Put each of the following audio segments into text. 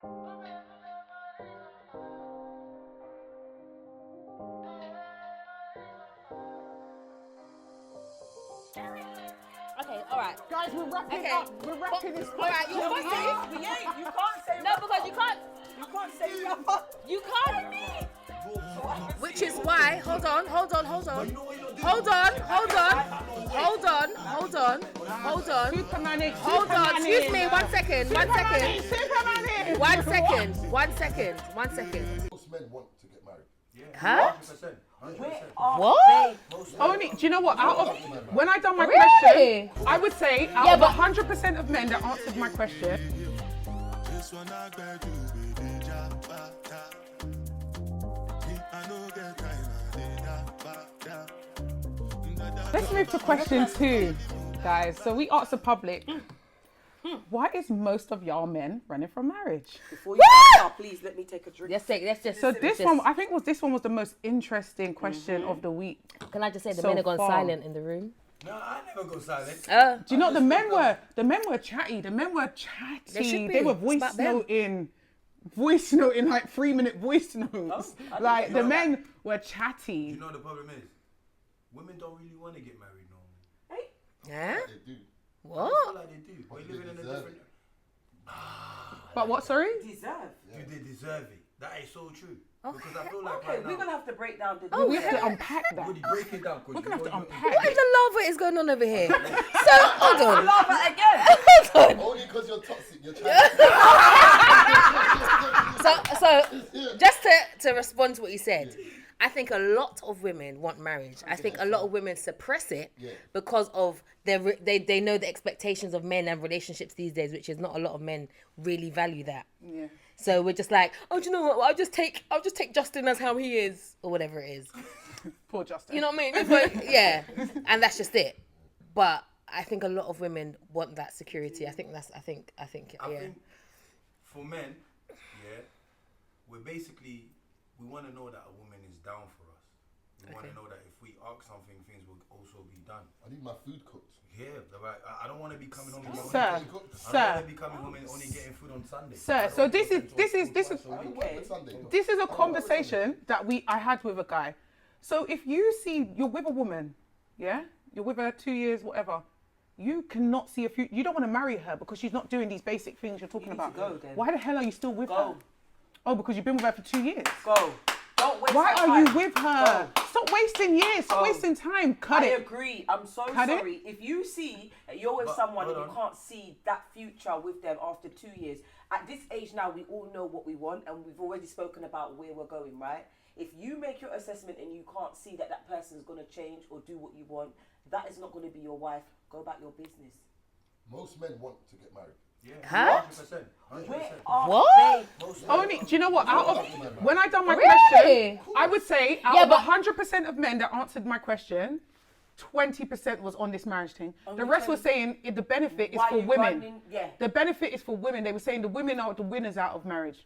Okay, all right. Guys, we're wrapping Okay. up. We're wrapping this. All right, you're We ain't. You can't say. No, because you can't. You can't say rapper. You can't. Which is why. Hold on. Hold on. Excuse me. 1 second. One second. Most men want to get married. Huh? 100%. What? Only, do you know what? Out of when I done my Really? question, I would say out Yeah, of but 100% of men that answered my question, let's move to question 2, guys. So we asked the public, why is most of y'all men running from marriage? Before you start, please let me take a drink. Let's just. So this one, I think this one was the most interesting question of the week. Can I just say the so men have gone far. silent in the room? No, I never go silent. Do you know the men were chatty. The men were chatty. They should be. They were It's voice about them. noting like 3-minute voice notes. Like the men were chatty. You know what the problem is? Women don't really want to get married normally. Yeah. They do. I What? feel like they do. We're living in a deserve different... But what? Sorry. Deserve. Do they deserve it? That is so true. Because I feel like Okay, right we're now... gonna have to break down the. We have to unpack that. Would you break it down? We're gonna have to unpack What it. is the lava is going on over here? So hold on. Lava again. Hold on. Only because you're toxic, you're trying So just to respond to what you said, I think a lot of women want marriage. I think a lot of women suppress it because of they know the expectations of men and relationships these days, which is not a lot of men really value that. Yeah. So we're just like, oh, do you know what? I'll just take Justin as how he is, or whatever it is. Poor Justin. You know what I mean? But, yeah, and that's just it. But I think a lot of women want that security. I think I think for men, we want to know that a woman is down for us. We want to know that if we ask something, things will also be done. I need my food cooked. Yeah, right. I don't want to be coming home. Sir, I don't want to be coming home and only getting food on Sunday. Sir, so this is a conversation that I had with a guy. So if you see you're with a woman, yeah, you're with her 2 years, whatever, you cannot see a future. You don't want to marry her because she's not doing these basic things you're talking about. Go, then. Why the hell are you still with her? Oh, because you've been with her for 2 years. Go. Don't waste Why our are you time. with her? Go. Stop wasting years. Stop wasting time. Cut I it. agree. I'm so Cut it. sorry. If you see that you're with But, someone and hold you on. can't see that future with them after 2 years, at this age now, we all know what we want and we've already spoken about where we're going, right? If you make your assessment and you can't see that that person is going to change or do what you want, that is not going to be your wife. Go about your business. Most men want to get married. Yeah, Huh? 100%. 100%. Where are What? they? Only, do you know what? Out of when I done my Really? question, I would say out Yeah, of but- 100% of men that answered my question, 20% was on this marriage thing. The rest was saying the benefit is Why for you women. running- yeah. The benefit is for women. They were saying the women are the winners out of marriage.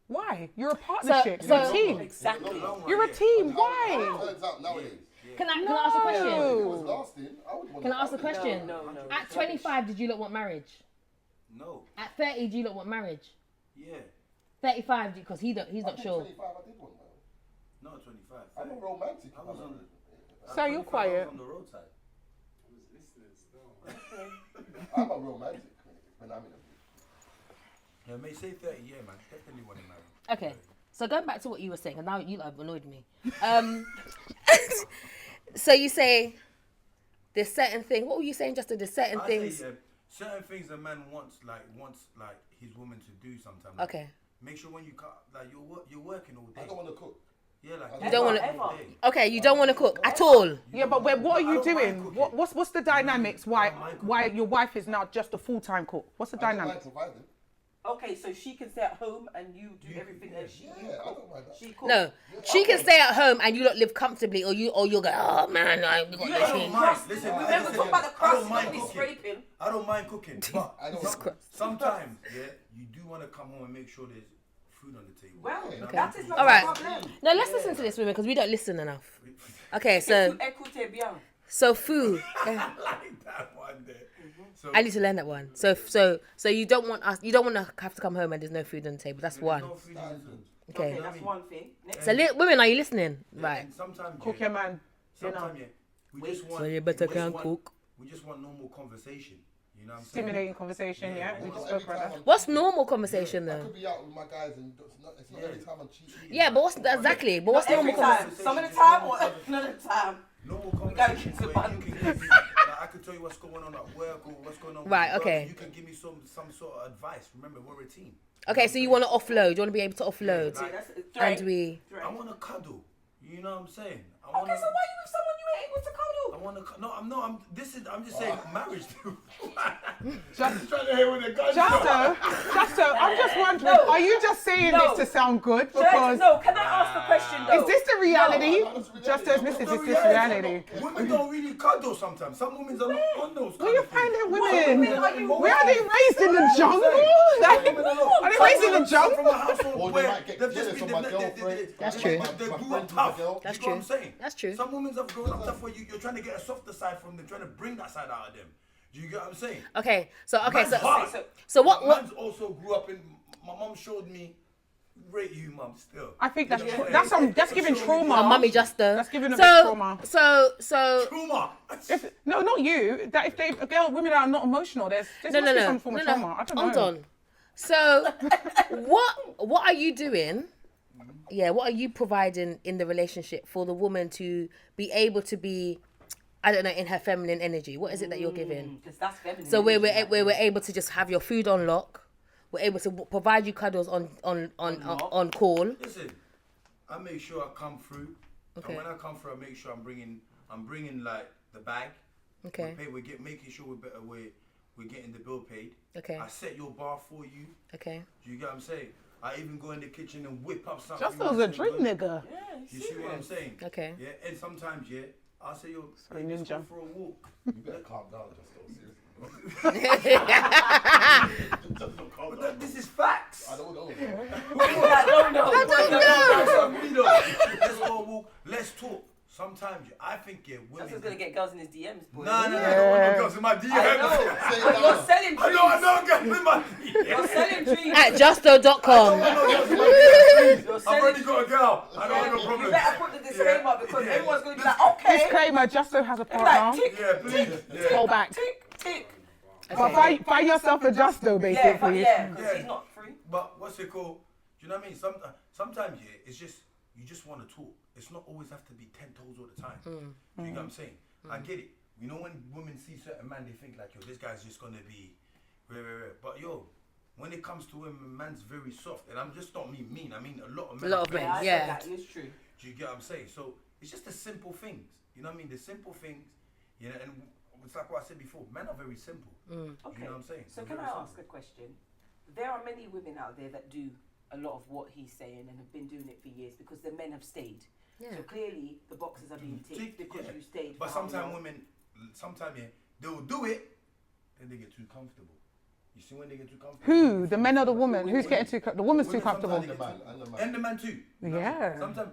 Why? You're a partnership. so- You're a team. Exactly. You're a team. It Why? turns out nowadays. Can I ask a question? If it was lasting, I would want Can I ask a question? No. At 25, did you lot want marriage? No. At 30, do you lot want marriage? Yeah. 35, because he's not I think sure. 25, I did want marriage. Not 25. I'm a romantic. I was on So you're quiet. I was on the roadside. I'm a romantic when I'm in a Yeah, may say 30, yeah, man. Definitely want to marry. Okay, so going back to what you were saying, and now you have annoyed me. So you say there's certain thing. What were you saying, Justin? There's certain things. Say, certain things a man wants his woman to do sometimes. Okay. Make sure when you cut, like you're working all day. I don't want to cook. Yeah, like You don't want Ever. to. Okay, you don't want to cook at all. Yeah, but what are you I don't mind doing? cooking. What's the dynamics? Why don't mind cooking. why your wife is now just a full-time cook? What's the I don't mind dynamics? providing. Okay, so she can stay at home and you do everything that she Yeah, you I cook. don't mind that. She cooks. No, she can stay at home and you don't live comfortably, or you'll go, oh man, I got You this ain't thing. crust. Listen, we listen, never talk about the I crust. don't mind You're cooking. scraping. I don't mind cooking, but I don't sometimes, yeah, you do want to come home and make sure there's food on the table. Well, Okay. that is not All a right. problem. Now let's listen to this, women, because we don't listen enough. Okay, Tu so écoutes bien. food. I like that one there. I need to learn that one. So you don't want us. You don't want to have to come home and there's no food on the table. That's one. No food in the food. Okay. Okay, that's one thing. Next. So women, are you listening? Yeah, Right. and sometimes, Cook your man. sometimes, we just want. So you better we just can want- cook. We just want normal conversation. You know what I'm saying? Stimulating conversation, yeah. We just spoke about that. What's normal conversation I though? could be out with my guys and it's not every time I'm cheating. Yeah, but what's exactly? But what's Not every normal time. conversation? Some of the time or none of the time. Normal gotta conversation get to the where bottom. you can give me, like, I can tell you what's going on at work or what's going on. with Right, work, okay. You can give me some sort of advice. Remember, we're a team. Okay, so you want to offload. You want to be able to offload. Like, That's And we. I want to cuddle. You know what I'm saying? I Okay, wanna, so why you with someone you ain't able to cuddle? I want to. No, I'm just saying marriage. Just, Trying to hear with the guns. Justo, I'm just wondering, No. are you just saying No. this to sound good? Should I- Because no, can I ask the question though? is this the reality? No, that's reality. Justo, this is this reality. Women don't really cuddle sometimes. Some women are not on those. Where you finding women? women are you Where are they raised in the jungle? Like, are they raised in the jungle? From a household Or they where might get they've just jealous been of my girlfriend. That's they- true. They My grew friends up tough. with the girl. That's You know what I'm true. saying? That's true. Some women have grown up tough where you're trying to get a softer side from them, trying to bring that side out of them. Do you get what I'm saying? Okay, so Man's hard. so what? Man's also grew up in. My mum showed me. Rate you, mum. Still. I think that's You know, that's giving trauma. My mummy just That's giving a bit trauma. So Trauma. No, not you. That if women are not emotional, there's no, must be some form of trauma. I don't know. Hold on. So what are you doing? Yeah, what are you providing in the relationship for the woman to be able to be, I don't know, in her feminine energy? What is it that you're giving? Because that's feminine. So we're able to just have your food on lock. We're able to provide you cuddles on call. Listen, I make sure I come through. Okay. And when I come through, I make sure I'm bringing like the bag. Okay. We're making sure we're getting the bill paid. Okay. I set your bar for you. Okay. Do you get what I'm saying? I even go in the kitchen and whip up something. Justo's a dream nigga. Yeah, You see what I'm saying? Okay. Yeah, and sometimes, yeah, I'll say, yo, Sorry, let's go ninja. for a walk. You better calm down, Justo. But this is facts. I don't know. Let's go a walk. Let's talk. Sometimes, I think, yeah, women. That's just gonna get girls in his DMs, boy. No, I don't want no girls in my DMs. I know. You're selling dreams. I know girls in my DMs. You're selling dreams. At justo.com. You're I've selling already got a girl. I don't have no You problem. better put the disclaimer because everyone's going to be like, okay. Disclaimer: Justo has a Like, partner. tick, Yeah, please. Yeah. Hold back. tick, tick. But find yourself a Justo, basically. Yeah, because he's not free. But what's it called? Do you know what I mean? Sometimes, yeah, it's just you just want to talk. It's not always have to be 10 toes all the time. You get what I'm saying? I get it. You know when women see certain man, they think like, yo, this guy's just gonna be, rare. But yo, when it comes to women, man's very soft, and I'm just not mean. I mean a lot of men. A lot are of very men, I yeah. said that is true. Do you get what I'm saying? So it's just the simple things. You know what I mean? The simple things. You know, and it's like what I said before. Men are very simple. Okay. You know what I'm saying? So They're can I very ask a question? There are many women out there that do a lot of what he's saying and have been doing it for years because the men have stayed. Yeah. So clearly the boxes are being ticked because you stayed. But for how sometimes long? women, yeah, they'll do it, then they get too comfortable. You see when they get too comfortable? Who? The men or the woman? Who's getting too? The woman's too Women comfortable. sometimes And the man. And the man too. Yeah. Sometimes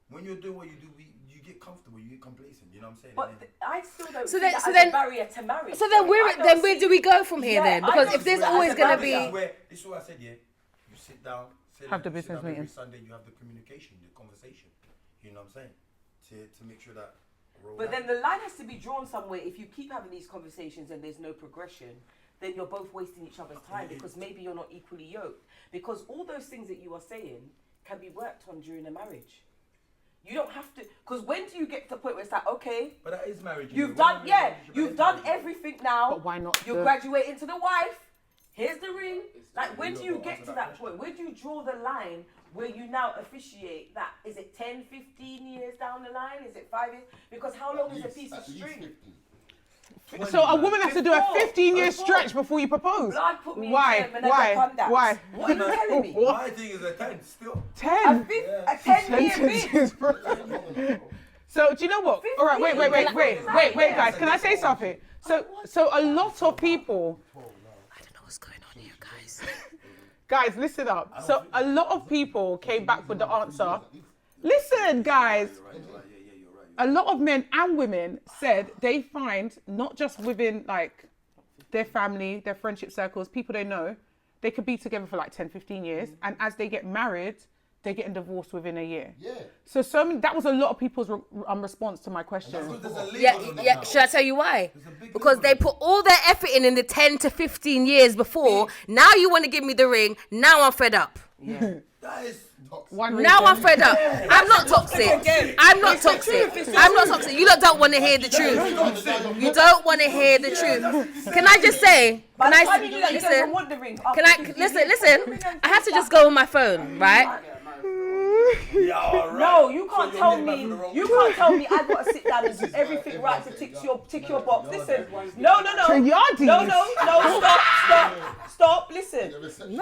when you're doing what you do, you get comfortable, you get complacent. You know what I'm saying? But And then- I still don't So see then- that so as then- a barrier to marriage. So then where do we go from here Yeah, then? I Because don't if there's see that always as a gonna barrier. be This is what I said. Yeah, you sit down. Have the business every meeting. Sunday you have the communication, the conversation. You know what I'm saying? To make sure that. But then the line has to be drawn somewhere. If you keep having these conversations and there's no progression, then you're both wasting each other's time because maybe you're not equally yoked. Because all those things that you are saying can be worked on during a marriage. You don't have to, because when do you get to the point where it's like, okay, But that is marriage. you've done everything now. But why not You the- graduate into the wife. Here's the ring. Like, when do you get to that point? Where do you draw the line where you now officiate that? Is it 10, 15 years down the line? Is it 5 years? Because how long is a piece of string? So a woman has to do a Before- 15-year before- stretch before you propose. Blood put me Why? in jail and Why? I got conduct. Why? What are you telling me? What? My thing is a 10 still. 10 A 10-year bid. sentences, bro. So do you know what? All right, wait, guys. Can I say something? So a lot of people, I don't know what's going on here, guys. guys, listen up. So a lot of people came back with the answer. Listen, guys. A lot of men and women said they find not just within like their family, their friendship circles, people they know, they could be together for like 10, 15 years. And as they get married, they're getting divorced within a year. Yeah. So many, that was a lot of people's response to my question. Yeah. Should I tell you why? Because they put all their effort in the 10 to 15 years before. Now you want to give me the ring. Now I'm fed up. Yeah. That is Now I'm fed up. I'm not toxic. I'm not toxic. I'm not toxic. You lot don't want to hear the truth. You don't want to hear the truth. Can I just say? Can I listen? I have to just go on my phone, right? No, you can't tell me. You can't tell me I got to sit down and do everything right to tick your box. Listen, no. Stop. Listen,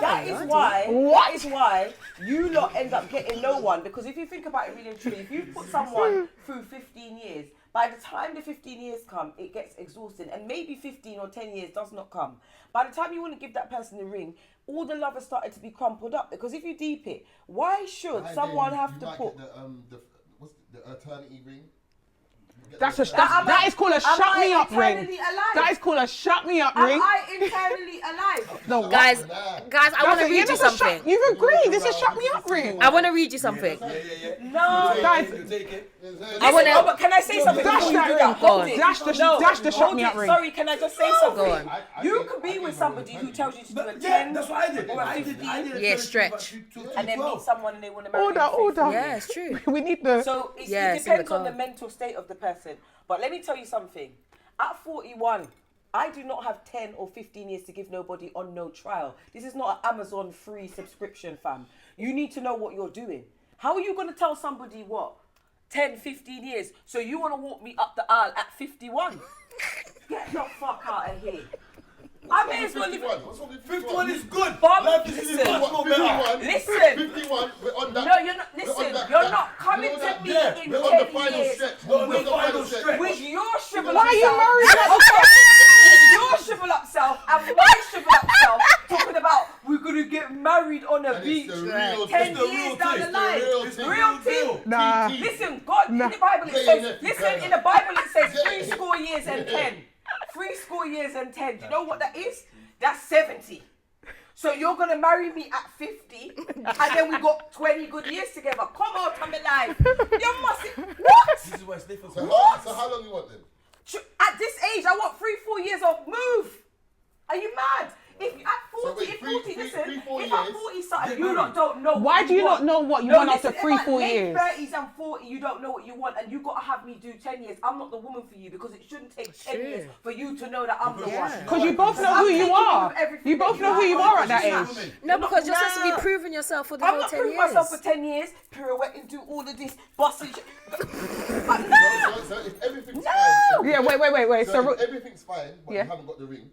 that is why you lot end up getting no one. Because if you think about it really and truly, if you put someone through 15 years, by the time the 15 years come, it gets exhausting, and maybe 15 or 10 years does not come. By the time you want to give that person the ring, all the love has started to be crumpled up. Because if you deep it, why should someone have to put what's the eternity ring? That is called a shut me up ring. That is called a shut me up ring. Am I internally alive? No, Guys, I want to read you something. You've agreed. This is a shut me up ring. I want to read you something. No, guys. I want to. But can I say something? Dash before you do that. Hold it. Dash the shut me up ring. Sorry, can I just say something? Go on. You could be with somebody who tells you to do a 10 Yeah, that's what I did. or a 15 Yeah, stretch. and then meet someone and they want to marry you. Order. Yeah, it's true. We need the. So it Yeah, it's in depends the on the car. mental state of the person. But let me tell you something. At 41, I do not have 10 or 15 years to give nobody on no trial. This is not an Amazon free subscription, fam. You need to know what you're doing. How are you going to tell somebody what? 10, 15 years. So you want to walk me up the aisle at 51? Get the fuck out of here. I may as well live. 51 is good. Bob, Life is listen. much more better. Listen. 51, we're on that. No, you're not. Listen, you're not coming to me in We're on the 10 final years stretch. We're on the With final stretch. with your shrivel Why up are you self. married? Your shrivel up self and my shrivel up self talking about we're gonna get married on a And beach it's the real 10 thing. years down the It's line. the Real thing. Nah. Listen, God, in the Bible it says, listen, in the Bible it says 3 years and 10. 3 years and 10. Do you know what that is? That's 70. So you're going to marry me at 50 and then we got 20 good years together. Come out, I'm alive. You must... What? This is where it's different. So how long you want them? At this age, I want 3-4 years of move. Are you mad? If at 40, wait, if three, 40, three, listen, 3-4 if I'm years, 40 something, get you lot married. don't know. Why what do you want. not know what you want after listen, 3-4 if I'm years? late 30s and 40, you don't know what you want, and you got to have me do 10 years. I'm not the woman for you because it shouldn't take 10 years for you to know that I'm the one. Because you both know who you are. You both know who you are at that age. No, because you're supposed to be proving yourself for the I'm whole not 10 proving years. myself for 10 years, pirouette and do all of this, busting shit. But So if everything's No! fine. Yeah, wait. So if everything's fine, but Yeah. you haven't got the ring,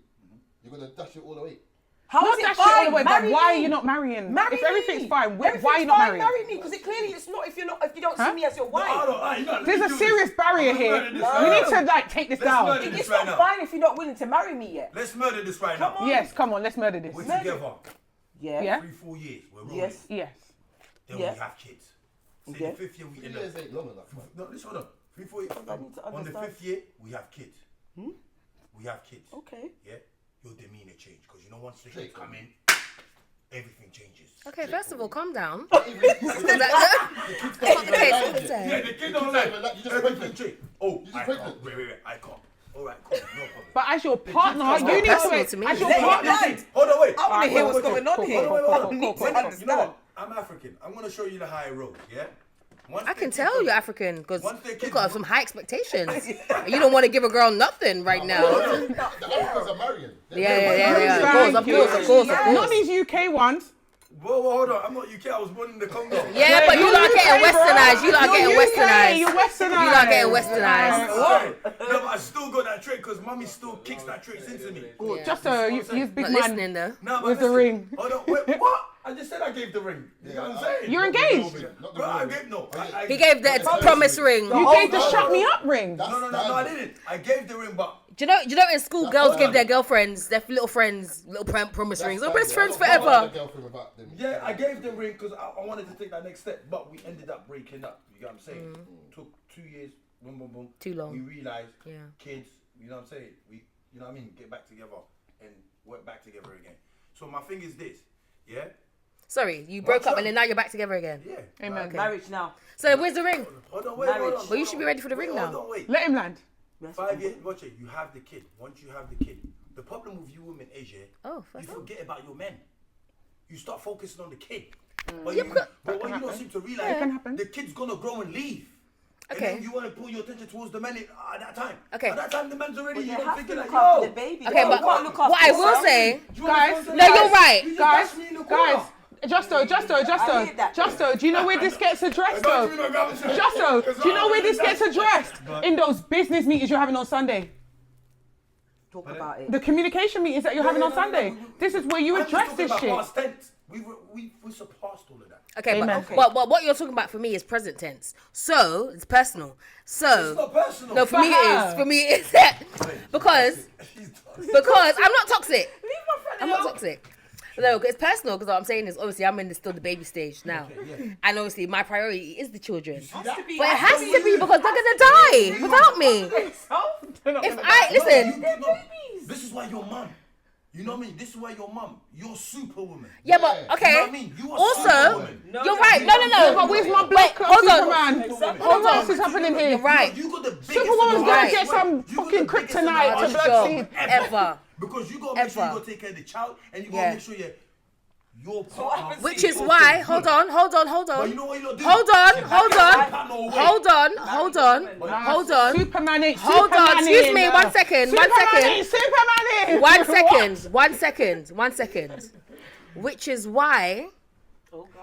you're going to dash it all away. How Not is it that shit all fine? the way, but Marry why are me. you not marrying? Marry If everything's me. fine, why are you Everything's not fine, marrying? Marry me, because it clearly it's not if you don't see me as your wife. There's a serious barrier here. We need to like take this down. murder this It's right not now. fine if you're not willing to marry me yet. Let's murder this right Come now. on. Yes, come on, let's murder this. We're together. Yeah. 3-4 years. We're rolling. Yes. Yes. Then Yeah. we have kids. Say Okay. the 5th year we 3 end years up. ain't long enough, man. No, listen, hold on. 3-4 years. I need to On the understand. 5th year, we have kids. We have kids. Okay. Yeah. Your demeanor change because you know once the kids come in, everything changes. Okay, first of all, calm down. Yeah, the kid don't like You just everything pregnant. change. Oh, just I pregnant. can't. Wait. I can't. All right, cool. No problem. But as your partner, you need personal to. to me. As your Let him partner. land. Hold on, wait. I want to hear what's going on here. Hold on, I need to You know understand. what? I'm African. I'm gonna show you the high road. Yeah. Once I the can kids tell go- you're African because Once the you've kids got go- some high expectations. You don't want to give a girl nothing right now. The Africans are marrying. Yeah. Of course. Not these UK ones. Whoa, hold on. I'm not UK. I was born in the Congo. Yeah, but you lot are getting westernized. You lot are getting You're westernized. westernized. You lot are getting westernized. Sorry. No, but I still got that trait because mommy still kicks that trait into me. Yeah. Just use big Not man. listening though. No, but With the listen. ring. Hold on. Wait, what? I just said I gave the ring. You know what I'm saying? You're engaged. Bro, I gave no. He gave the promise ring. You gave the shut me up ring. No, I didn't. I gave the ring, but Do you know in school girls give their girlfriends, their little friends, little promise rings. They're best friends forever. yeah, I gave the ring because I wanted to take that next step, but we ended up breaking up. You get what I'm saying? Took 2 years. Boom. Too long. We realized Yeah. kids. You know what I'm saying? You know what I mean? Get back together. and went back together again. So my thing is this, yeah? Sorry, you broke up and then now you're back together again. Yeah. Amen. Okay. Marriage now. So where's the ring? Hold on, wait, Marriage. hold on. Well, you should be ready for the ring Hold now. on, wait. Let him land. 5 years, watch it, you have the kid. Once you have the kid, the problem with you women is, yeah, Oh, you first forget about your men. You start focusing on the kid. Yeah, But, you, but- but what you happen. don't seem to It realize, can happen. the kid's gonna grow and leave. Okay. And then you want to pull your attention towards the men at that time. Okay. At that time, the man's already, But you you're have to thinking look like, after yo. the baby. Okay, though. but You can't look after what I will yourself. say, Guys, no, you're right. You just Guys, bash me in the corner. guys, Justo, I hear that. Justo, do you know where this gets addressed Don't though? even know what I'm Justo, saying. do you know where this gets addressed? But- In those business meetings you're having on Sunday. Talk about it. The communication meetings that you're having on Sunday. This is where you I'm just address talking this about shit. past tense. We surpassed all of that. Okay, Amen. but what you're talking about for me is present tense. So it's personal. So It's not personal. no, for me it her. is. For me it is because I'm not toxic. Leave my friend I'm not alone. toxic. No, it's personal because what I'm saying is obviously I'm in still the baby stage now, and obviously my priority is the children. Has to be. But it has to be because they're gonna die without me. If I listen, This is why your mum. You know what I mean? This is why your mum. You're superwoman. yeah, but You know okay. what I mean? You are Also, superwoman. you're right. No. But where's my Wait, black hold on. Superman? Hold What on. else is happening here? You're right. You got the biggest Superwoman's in the gonna house. get some You got fucking the biggest in the kryptonite house to black job seed. ever. Because you gotta make sure you Ever. gotta take care of the child and you Yeah. gotta make sure your partner. Which is why, hold on. But you know what you're doing? Hold on. Superman ain't Hold on, Superman excuse in, me, 1 second, 1 Superman second. ain't Superman in. 1 second, What? 1 second. Which is why,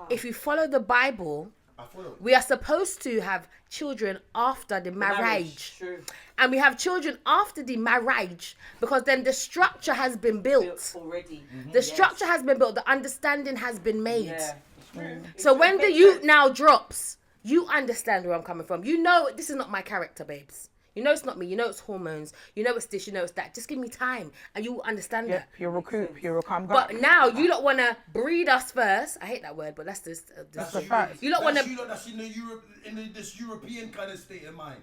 if you follow the Bible, I follow. we are supposed to have children after the marriage. True. And we have children after the marriage because then the structure has been built. Already. The structure has been built. The understanding has been made. Yeah. It's true. So when the youth now drops, you understand where I'm coming from. You know this is not my character, babes. You know it's not me. You know it's hormones. You know it's this. You know it's that. Just give me time, and you will understand Yep, that. you're a coop, you're a calm guy. But now you don't want to breed us first. I hate that word, but that's just. That's a fact. You don't want That's to. you lot that's in the Europe, this European kind of state of mind.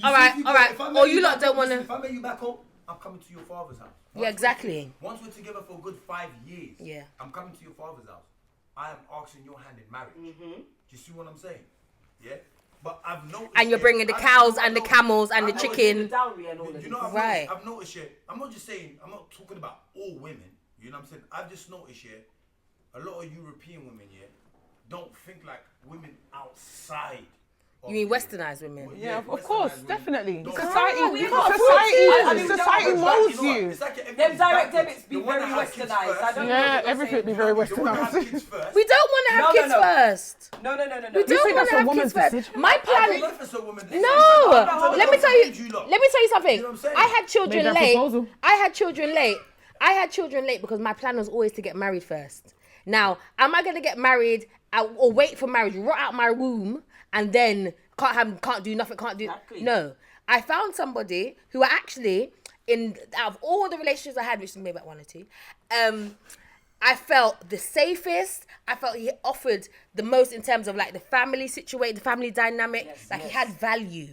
All right, see, if all right. if I Or met you lot back don't home- wanna- listen, If I met you back home, I'm coming to your father's house. Yeah, exactly. Once we're together for a good 5 years, Yeah. I'm coming to your father's house. I am asking your hand in marriage. Do you see what I'm saying? Yeah. But I've noticed. And you're bringing the cows and the camels and the The chicken. dowry and all of You know, this. Right. I've noticed here. I'm not just saying. I'm not talking about all women. You know what I'm saying? I've just noticed here. A lot of European women here don't think like women outside. You mean westernized women? yeah, of westernized course, women definitely. don't Society, think- we can't afford society, to. I mean, society you know what? molds You know what? you. It's like everything's Them direct backwards. debits be The one very that has kids westernized. I first, don't know Yeah, what you're everything saying. be very the one that has westernized. kids first. We don't want to have No, kids no. first. No. We think don't that's want a to have woman's kids first. decision? My I plan. don't know if it's a woman. No, let me tell you. You lot. Let me tell you something. You know what I'm saying? I had children Made that late. proposal. I had children late because my plan was always to get married first. Now, am I gonna get married or wait for marriage, rot out my womb, and then can't do nothing, can't do? Exactly. No, I found somebody who actually, out of all the relationships I had, which is maybe about 1 or 2, I felt the safest. I felt he offered the most in terms of like the family situation, the family dynamic. Yes, like yes. he had value.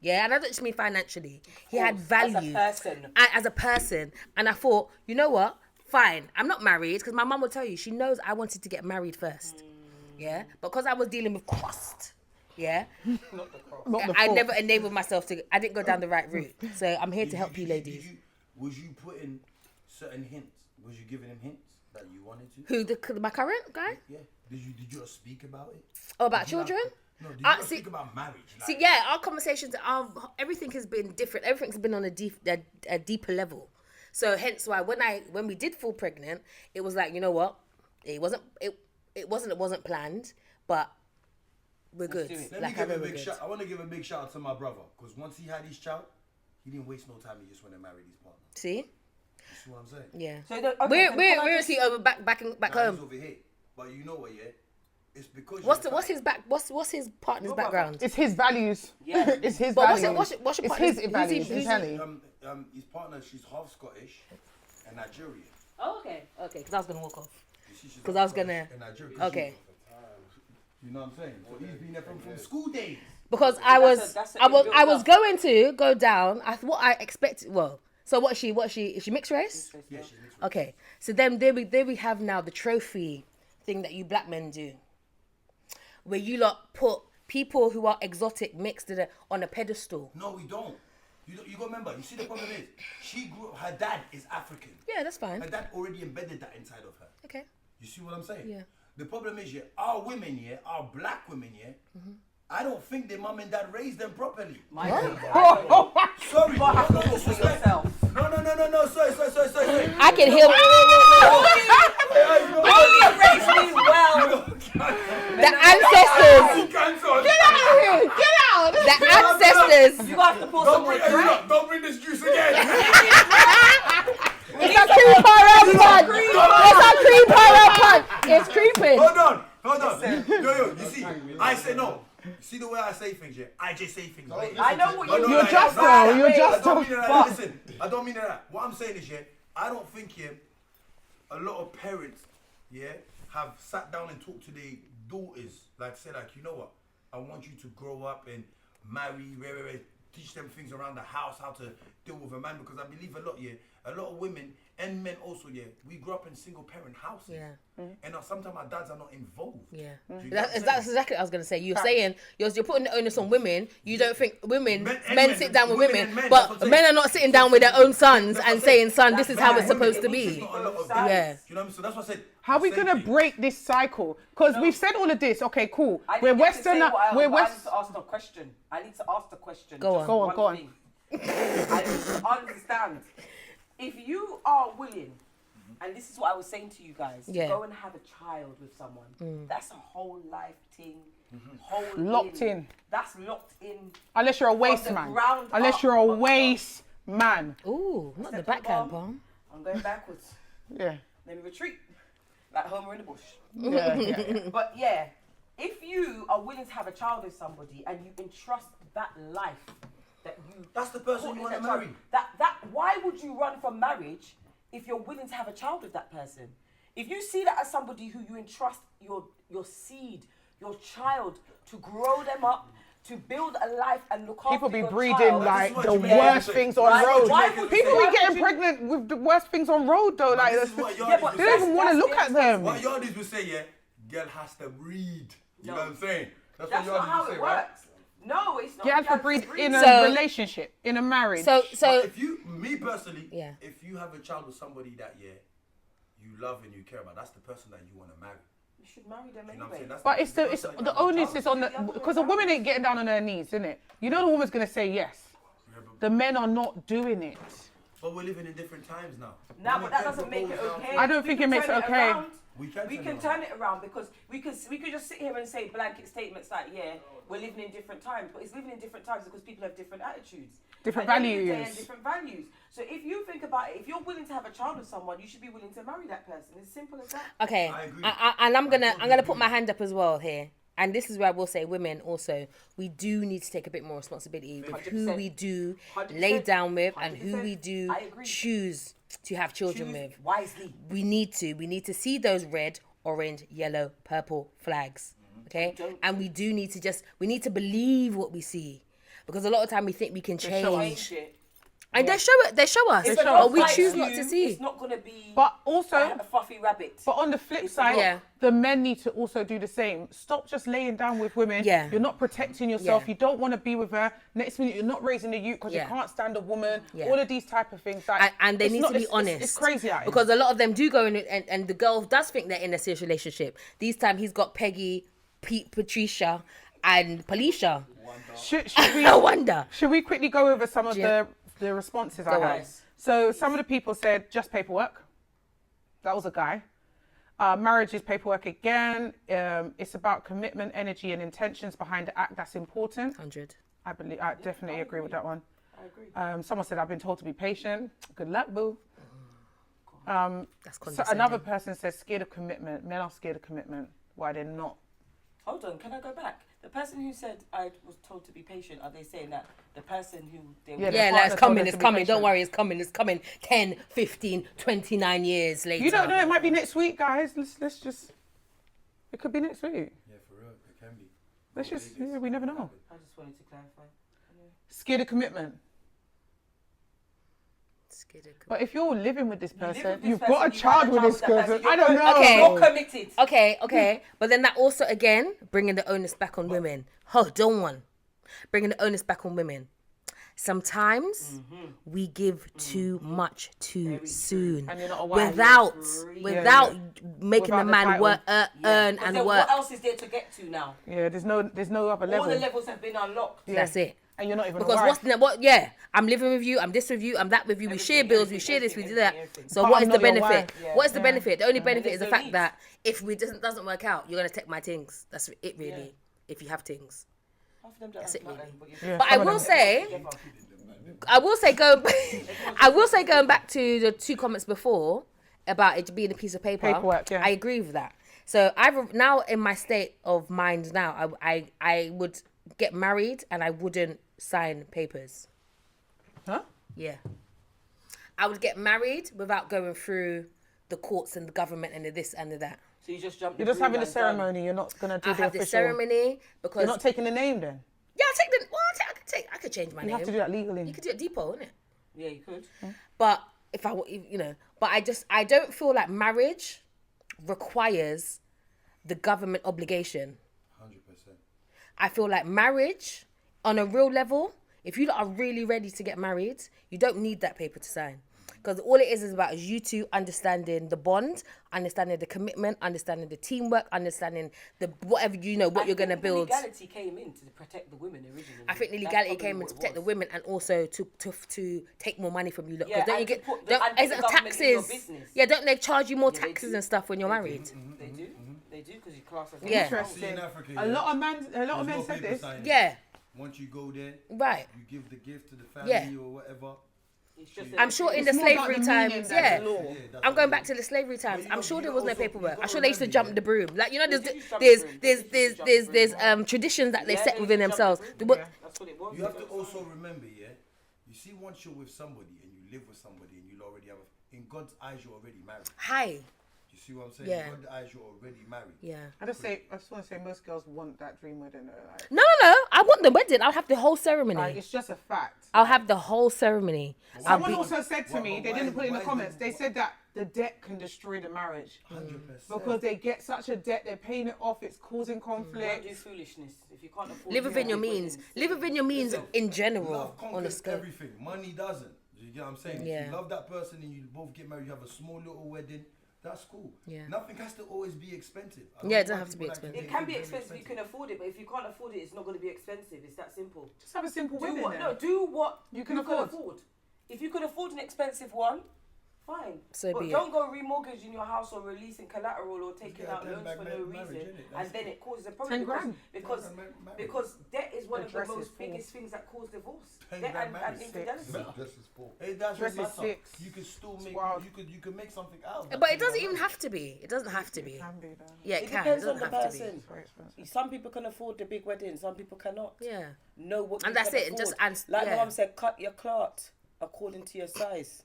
Yeah, and I don't just mean financially. He had course, value as a person. As a person. And I thought, you know what? Fine. I'm not married because my mum will tell you she knows I wanted to get married first. Yeah, because I was dealing with crust. Yeah, Not the I fault. never enabled myself to. I didn't go down the right route. So I'm here to help you, ladies. Was you putting certain hints? Was you giving him hints that you wanted to? Who my current guy? Yeah. Did you not speak about it? Oh, about Did you not- children? No. Did you Uh, not see- speak about marriage? See, yeah, our conversations, everything has been different. Everything's been on a deeper level. So hence why when we did fall pregnant, it was like, you know what? It wasn't planned, but we're good. do it. Let Like me I give know a we're big good. shout. I want to give a big shout out to my brother because once he had his child, he didn't waste no time. He just went and married his partner. See? You see what I'm saying? Yeah. So okay, We're can I we're just- actually over back Nah, home. he's over here. But you know what? Yeah, it's because What's his partner's Your background? It's his values. Yeah. It's his But values. what's your it's partner's- his values, who's he- exactly. His partner, she's half Scottish and Nigerian. Oh, okay. Because I was gonna walk off. You see, she's 'Cause half I was Scottish gonna- and Nigerian. Okay. You know what I'm saying? So he's been there from school days. Because I was that's a I was built I was up. going to go down. What I expected. Well, So what's she? Is she mixed race? Yeah, she's mixed race. Okay. So then there we have now the trophy thing that you black men do, where you lot put people who are exotic mixed on a pedestal. No, we don't. You got to remember. You see, the problem is she grew. Her dad is African. Yeah, that's fine. Her dad already embedded that inside of her. Okay. You see what I'm saying? Yeah. The problem is, our women, our black women, I don't think their mum and dad raised them properly. My Sorry, You have to no look for disrespect. yourself. No, sorry. I can hear Only raised me well. the ancestors. Get out! The ancestors. You have to pour some more drink. Don't bring this juice again. It's a creeper pod. It's a creeper pod. It's creeping. Hold on. Yo, you see, I say no. You see the way I say things, I just say things. I know what you You're just though. You're just I don't mean that. Listen, I don't mean that. What I'm saying is, I don't think a lot of parents, have sat down and talked to their daughters, you know what, I want you to grow up and marry, teach them things around the house, how to deal with a man, because I believe a lot of women and men also, we grew up in single parent houses. Yeah. And sometimes our dads are not involved. Yeah. Do you get what I'm That's saying? exactly what I was going to say. You're saying, you're putting the onus on women. You don't think men sit down with women, but men are not sitting down with their own sons and saying, son, this is how it's supposed to be. Yeah. You know what I mean? So that's what I said. How are we gonna break this cycle? Because we've said all of this. Okay, cool. We're Western. We're West. I need to ask the question. I need to ask the question. Go on. Just Go on, one go on. thing. I need to understand. If you are willing, and this is what I was saying to you guys, to go and have a child with someone, that's a whole life thing. Locked in. That's locked in. Unless you're a From the waste man. ground Unless up. you're a waste man. Ooh, not the Step backhand on the palm. I'm going backwards. Yeah. Let me retreat. Like Homer in the bush. Yeah. But if you are willing to have a child with somebody and you entrust that life that you That's the person put you in want to that child, marry. why would you run from marriage if you're willing to have a child with that person? If you see that as somebody who you entrust your seed, your child, to grow them up, to build a life and look after People be your breeding child, like what the you make worst it. things on Right? road. Why would People you- be getting pregnant with the worst things on road though. Like this that's is what just, y'all Yeah, but they don't even want to look at them. What y'all would say, girl has to breed. You know what I'm saying? That's That's what not y'all how would say, it right? works. No, it's not. You have to You breed in a So- relationship, in a marriage. So But if me personally, Yeah. if you have a child with somebody that you love and you care about, that's the person that you want to marry. You should marry them You know what I'm anyway. saying? That's But the it's person that you the have a onus child is on the, because a woman ain't getting down on her knees, isn't it? You know the woman's gonna say yes. The men are not doing it. with. But we're living in different times now. No, Women but that can doesn't make it propose now. okay. I don't We think can it makes turn it okay. around. We We can turn it around because we could just sit here and say blanket statements like, we're living in different times, but it's living in different times because people have different attitudes, Different At the end of the day, values. and different values. So if you think about it, if you're willing to have a child with someone, you should be willing to marry that person. It's simple as that. okay, I agree. and I'm gonna totally put my agree. hand up as well here. And this is where I will say, women also, we do need to take a bit more responsibility with who 100%. we do 100%. lay down with and who 100%. we do I agree. choose to have children Choose with. wisely. We need to see those red, orange, yellow, purple flags. Okay? And we do need to believe what we see. Because a lot of time we think we can change. Change it. And they show us, If a but dog we bites choose you, not to see. It's not going to be But also, a fluffy rabbit. but on the flip It's side, Yeah. the men need to also do the same. Stop just laying down with women. Yeah. You're not protecting yourself. Yeah. You don't want to be with her. Next minute, you're not raising a youth because Yeah. you can't stand a woman. Yeah. All of these type of things. Like, And they it's need not- to be it's- honest. It's crazy out here. Because a lot of them do go in and the girl does think they're in a serious relationship. These time he's got Peggy, Pete, Patricia, and Policia. should No wonder. Should we quickly go over some of Yeah. the responses Go I on. had? So some of the people said just paperwork. That was a guy. Marriage is paperwork again. It's about commitment, energy, and intentions behind the act. That's important. 100. I definitely agree with that one. I agree. Someone said I've been told to be patient. Good luck, boo. That's So condescending. another person says scared of commitment. Men are scared of commitment. Why they're not? Hold on, can I go back? The person who said I was told to be patient, are they saying that the person who they Yeah, were... Yeah, the like, partner it's told coming, her it's to be coming. Don't patient. worry, it's coming. 10, 15, 29 years later. You don't know. It might be next week, guys. Let's just. It could be next week. Yeah, for real, it can be. Let's just. Yeah, we never know. I just wanted to clarify. Scared of commitment. But if you're living with this person, with this you've person, got a you've child had a with child this with that person. person, I don't know. Okay. You're committed. Okay. But then that also, again, bringing the onus back on women. Don't want. Bringing the onus back on women. Sometimes we give too much too soon And you're not a wife. without Yeah. making Without the the man title. work, Yeah. earn But and then work. what else is there to get to now? Yeah, there's no other level. All the levels have been unlocked. That's it. And you're not even Because a wife. what? Yeah, I'm living with you. I'm this with you. I'm that with you. We share bills. We share this. We do that. everything. So But what I'm is the not your benefit? wife. What is the benefit? The only benefit is the there's no fact needs. that if we doesn't work out, you're gonna take my things. That's it, really. If you have things. Half of them don't That's have it, really. nothing, but Yeah, But I some of will them. say, going back to the two comments before about it being a piece of paper. Paperwork, yeah. I agree with that. So I've now in my state of mind now, I would get married and I wouldn't sign papers. Huh? Yeah. I would get married without going through the courts and the government and the this and the that. So you just jump. You're just having the ceremony. You're not gonna do I the have the official. ceremony because You're not taking the name then. yeah, I'll take the I could change my You name. have to do that legally. You could do it depot, innit? Yeah, you could. But I don't feel like marriage requires the government obligation. 100%. I feel like marriage, on a real level, if you are really ready to get married, you don't need that paper to sign. Because all it is about is you two understanding the bond, understanding the commitment, understanding the teamwork, understanding the whatever what you're gonna build. The legality came in to protect the women originally. I think the That's legality probably came in what to it protect the was. women and also to take more money from you. Look, Yeah, because don't you and to get put the- don't and put is the it government in your taxes? business. Yeah, don't they charge you more Yeah, they taxes do. and stuff when you're They do. married? They do. They do because you class as Yeah. See, Interesting. in Africa, A lot of men there's no said paper this. signing. Yeah, Once you go there, right. you give the gift to the family Yeah. or whatever. It's just I'm sure in the It's more about slavery the meaning times, than yeah. the law. Yeah, that's I'm what going it back is. to the slavery times. you I'm got- sure you there got was no also- you paperwork. got I'm to sure they used to remember, jump yeah. the broom. Like They there's traditions that they Yeah, set they within used to themselves. jump The the what- Yeah. That's what it was. You have to also remember, yeah. You see, once you're with somebody and you live with somebody and you already have, in God's eyes, you're already married. Hi. You see what I'm saying? Yeah. In God's eyes, you're already married. Yeah. I just want to say most girls want that dream wedding. No. I want the wedding. I'll have the whole ceremony. Like, it's just a fact. I'll have the whole ceremony. Someone also said to Why- me, but they why- didn't put it in the why- comments, they said that the debt can destroy the marriage. 100%. Because they get such a debt, they're paying it off, it's causing Don't do conflict. foolishness if you can't afford. Live within your big means. weddings. Live within your means in general Love on the conquers scope. everything. Money doesn't. Do you get what I'm saying? If Yeah. you love that person and you both get married, you have a small little wedding, that's cool. Yeah. Nothing has to always be expensive. I Yeah, know it doesn't why have to be people like expensive. It make can be very expensive if you can afford it, but if you can't afford it, it's not going to be expensive. It's that simple. Just have a simple Do wedding what? then. No, do what You can afford. If you can afford an expensive one, fine. So but be it. don't go remortgaging your house or releasing collateral or taking get a out loans 10 for bag no marriage, reason, innit? and That's then it. it causes a problem 10 grand. because because debt is one of the dress is most full. biggest things that cause divorce. 10 Debt grand and marriage. infidelity. Just as full. Hey, that's Dress what is matter. 6. You can still It's make. wild. You could make something out. Of that But it thing doesn't like even that. have to be. It doesn't have to be. Can be though. Yeah, it It can. It depends on doesn't the have to be. person. It's very expensive. Some people can afford the big wedding, some people cannot. Yeah. Know what And you that's can it, and just afford. Like yeah. my mum said, cut your clout according to your size.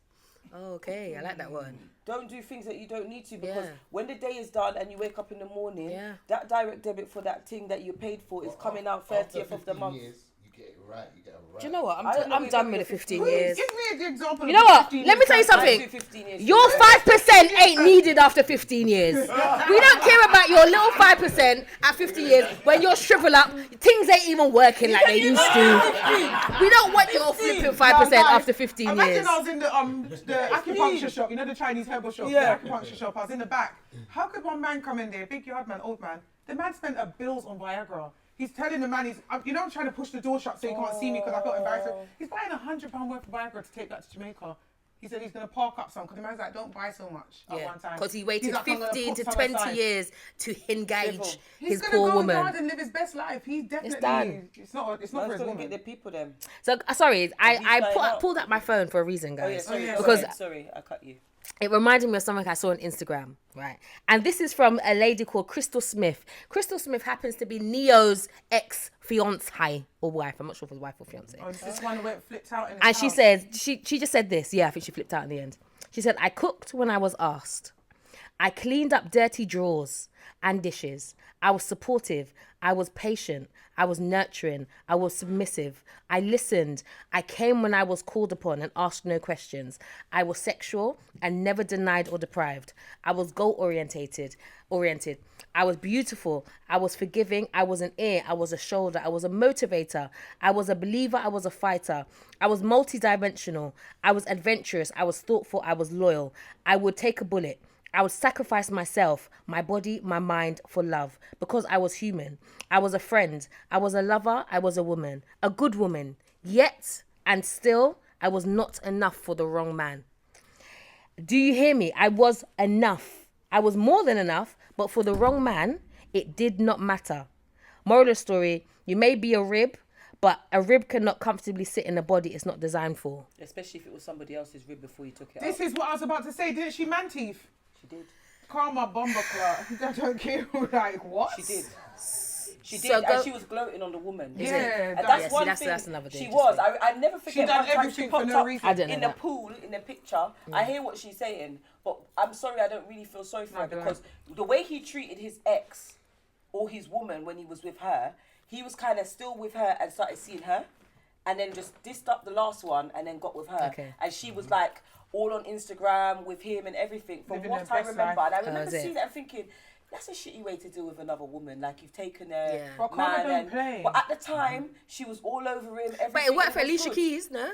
Okay, I like that one. Don't do things that you don't need to because Yeah. when the day is done and you wake up in the morning, Yeah. that direct debit for that thing that you paid for is coming out 30th of the 15 month. Years, you get it right. You get it right. Do you know what? I don't know I'm if done it's with the gonna be 15 15 years. Give me an example. You of know the what? 15 Let me tell you years. I something. do 15 years. Your 5% ain't needed after 15 years. We don't care about your little 5% at 50 years when you're shrivel up. Things ain't even working like they used to. We don't want your flipping 5% Now, guys, after 15 imagine years. I was in the acupuncture shop, you know the Chinese herbal shop, Yeah. the acupuncture shop. I was in the back. How could one man come in there, big yard man, old man? The man spent a bills on Viagra. He's telling the man, I'm trying to push the door shut so he can't see me because I got embarrassed. He's buying £100 worth of Viagra to take back to Jamaica. He said he's going to park up some because the man's like, don't buy so much at Yeah, one time. because he waited He's like, I'm gonna 15 put to some 20 aside. years to engage Civil. He's his gonna poor go woman. abroad and live his best life. He's definitely. done. It's not for Man's his gonna woman. get the people then. So, sorry, I sign up? pulled out my phone for a reason, Oh yeah, guys. sorry, yeah. Because sorry, I cut you. it reminded me of something I saw on Instagram, right? And this is from a lady called Crystal Smith. Crystal Smith happens to be Neo's ex-fiance or wife. I'm not sure if it was wife or fiance. Oh, this one went flipped out in his And she house. said, she just said this. Yeah, I think she flipped out in the end. She said, I cooked when I was asked. I cleaned up dirty drawers and dishes. I was supportive. I was patient. I was nurturing. I was submissive. I listened. I came when I was called upon and asked no questions. I was sexual and never denied or deprived. I was goal-oriented. I was beautiful. I was forgiving. I was an ear. I was a shoulder. I was a motivator. I was a believer. I was a fighter. I was multidimensional. I was adventurous. I was thoughtful. I was loyal. I would take a bullet. I would sacrifice myself, my body, my mind for love because I was human. I was a friend. I was a lover. I was a woman, a good woman. Yet and still, I was not enough for the wrong man. Do you hear me? I was enough. I was more than enough, but for the wrong man, it did not matter. Moral of the story, you may be a rib, but a rib cannot comfortably sit in a body it's not designed for. Especially if it was somebody else's rib before you took it This out. is what I was about to say. Didn't she man teeth? She did. Karma bomber clock. I don't care. Like, what? She did. She did, So and she was gloating on the woman. Yeah, and that's yeah, one see, thing. that's another she dangerous was. thing. I never forget. She done one time everything she for popped no up reason. I don't know in the that. pool in the picture. I hear what she's saying, but I'm sorry, I don't really feel sorry for her because the way he treated his ex or his woman when he was with her, he was kind of still with her and started seeing her, and then just dissed up the last one and then got with her, and she was like all on Instagram with him and everything. From Living what her I best remember, life. and I remember was it? seeing that and thinking, that's a shitty way to deal with another woman. Like, you've taken a Yeah. But man Karma don't play. But at the time, she was all over him. Everything, But it worked for was Alicia good. Keys, no?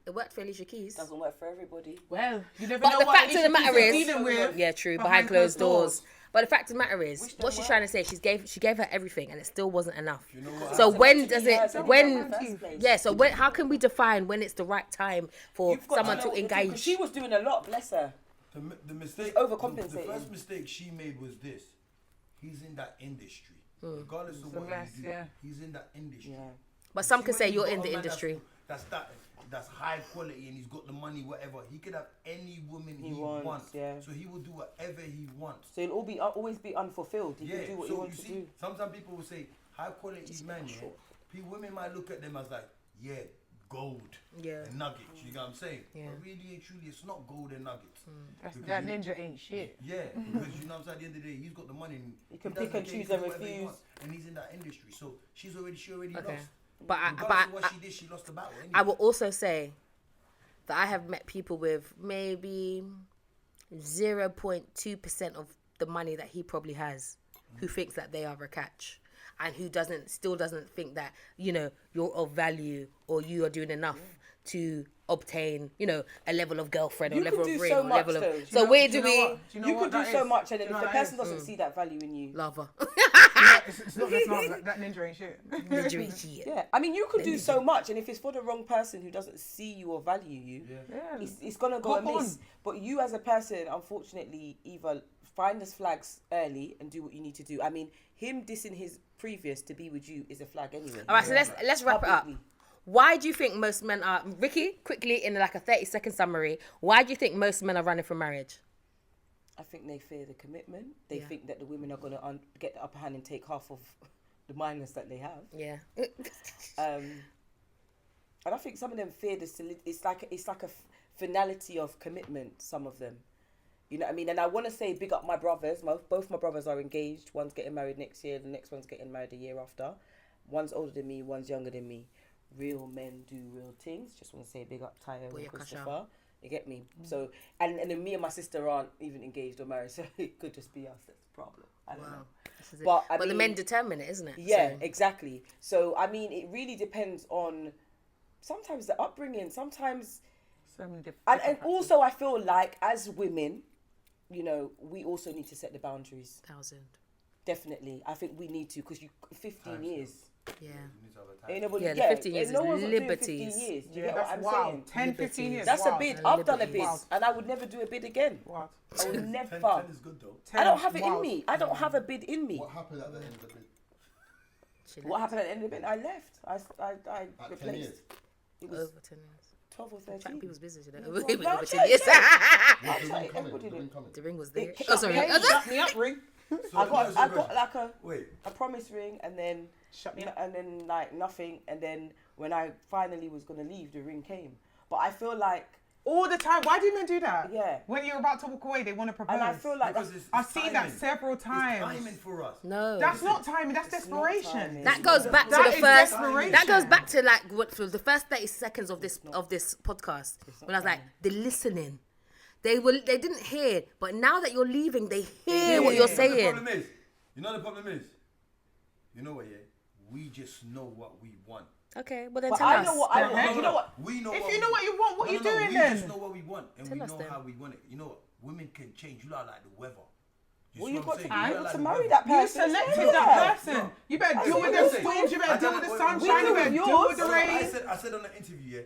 It worked for Alicia Keys. Doesn't work for everybody. Well, you never But know the what fact of the Alicia matter Keys is, dealing with yeah, true, behind closed doors. But the fact of the matter is, Wish them what she's well. trying to say, she gave her everything, and it still wasn't enough. You know what? So when to does be it? hers in When? the first place. Yeah. So when? How can we define when it's the right time for You've got someone know to what you're doing, 'cause engage? She was doing a lot, bless her. The mistake, overcompensating. The first mistake she made was this: he's in that industry, regardless of what less, you do. yeah. He's in that industry. Yeah. But some See, can when say you've you're got in a the man industry. That's high quality, and he's got the money, whatever. He could have any woman he wants, wants. yeah. So he will do whatever he wants. So he'll always be unfulfilled. He Yeah. can do what So he wants you to see, do. sometimes people will say high quality man. Yeah. Women might look at them as like, yeah, gold. Yeah. And nuggets. You know what I'm saying? Yeah. But really and truly, it's not gold and nuggets. Because That you- ninja ain't shit. Yeah, because you know what I'm saying, at the end of the day, he's got the money. And He can doesn't pick and care, he choose can and do whatever he refuse. wants, and he's in that industry. So she already Okay. lost. But Regardless of what she did, she lost the battle. Anyway. I will also say that I have met people with maybe 0.2% of the money that he probably has, who thinks that they are a catch, and who still doesn't think that, you know, you're of value or you are doing enough to obtain, you know, a level of girlfriend or You level can of do ring so or level much, of. though. So where do you know we? what? Do you know You what can do that so is? much, and Do then you if know the what that person is? doesn't see that value in you, Lava. It's not, that's not, that ninja ain't shit. yeah. I mean, you could do so much, and if it's for the wrong person who doesn't see you or value you, Yeah. it's gonna go Hop amiss. on. But you, as a person, unfortunately, either find those flags early and do what you need to do. I mean, him dissing his previous to be with you is a flag anyway. All right, so let's wrap it up. Publicly. Why do you think most men are, Ricky, quickly in like a 30-second summary, why do you think most men are running from marriage? I think they fear the commitment. They Yeah. think that the women are gonna get the upper hand and take half of the minus that they have. Yeah. And I think some of them fear it's like a finality of commitment. Some of them, you know what I mean. And I want to say big up my brothers. Both my brothers are engaged. One's getting married next year. The next one's getting married a year after. One's older than me. One's younger than me. Real men do real things. Just want to say big up Tayo and Christopher. You get me? So and then me and my sister aren't even engaged or married, so it could just be us that's the problem. I don't know. This is it. But I the mean, men determine it, isn't it? yeah, So- exactly. So I mean, it really depends on sometimes the upbringing, sometimes, So many different and also I feel like as women, you know, we also need to set the boundaries. 1,000. Definitely, I think we need to because 15 years. Yeah. You need to have a time. Ain't nobody, Yeah, the 15 years no is one's doing liberties. 15 years. Do you Yeah, get what that's I'm wild. saying? 10, 15 years. That's wild. a bid. I've done a bid, Wild. and I would never do a bid again. Wild. I would 10 never. 10 is good though. I don't have it in Wild. me. I don't have a bid in me. What happened at the end of the bid? What happened at the end of the bid? I left. I At 10 replaced. years? It was Over 10 years. 12 or Track 13. people's business, you know. Well, Over no, 10 check, years. check. Was the I'll ring tell you, coming? everybody The ring did. coming? The ring was there. It Oh, sorry. came, shut me up, ring. So I got that's like a Wait, promise ring, and then Shut me up. and then like nothing, and then when I finally was gonna leave, the ring came. But I feel like All the time. Why do men do that? Yeah. When you're about to walk away, they want to propose. And I feel like Because that's, it's I've seen that timing. several times. It's timing for us. No. That's not timing. That's not desperation. timing. That goes back to That the is first. desperation. That goes back to like what for the first 30 seconds of this podcast when I was like the listening. They didn't hear, but now that you're leaving, they hear what you're saying. You know the problem is. You know what? Yeah, we just know what we want. Okay, well then but tell I us. know what I want. You know what? We know. If what you know what you want, what you doing we then? just know what we want, and Tell we us know then. how we want it. You know what? Women can change. You are like the weather. Well, see you've what got I'm to be saying? able You're to like marry the that You person. selected Yeah. that person. You better deal with the yours. storms. You better deal with the sunshine. You deal better with deal with the yours. rain. I said on the interview, yeah,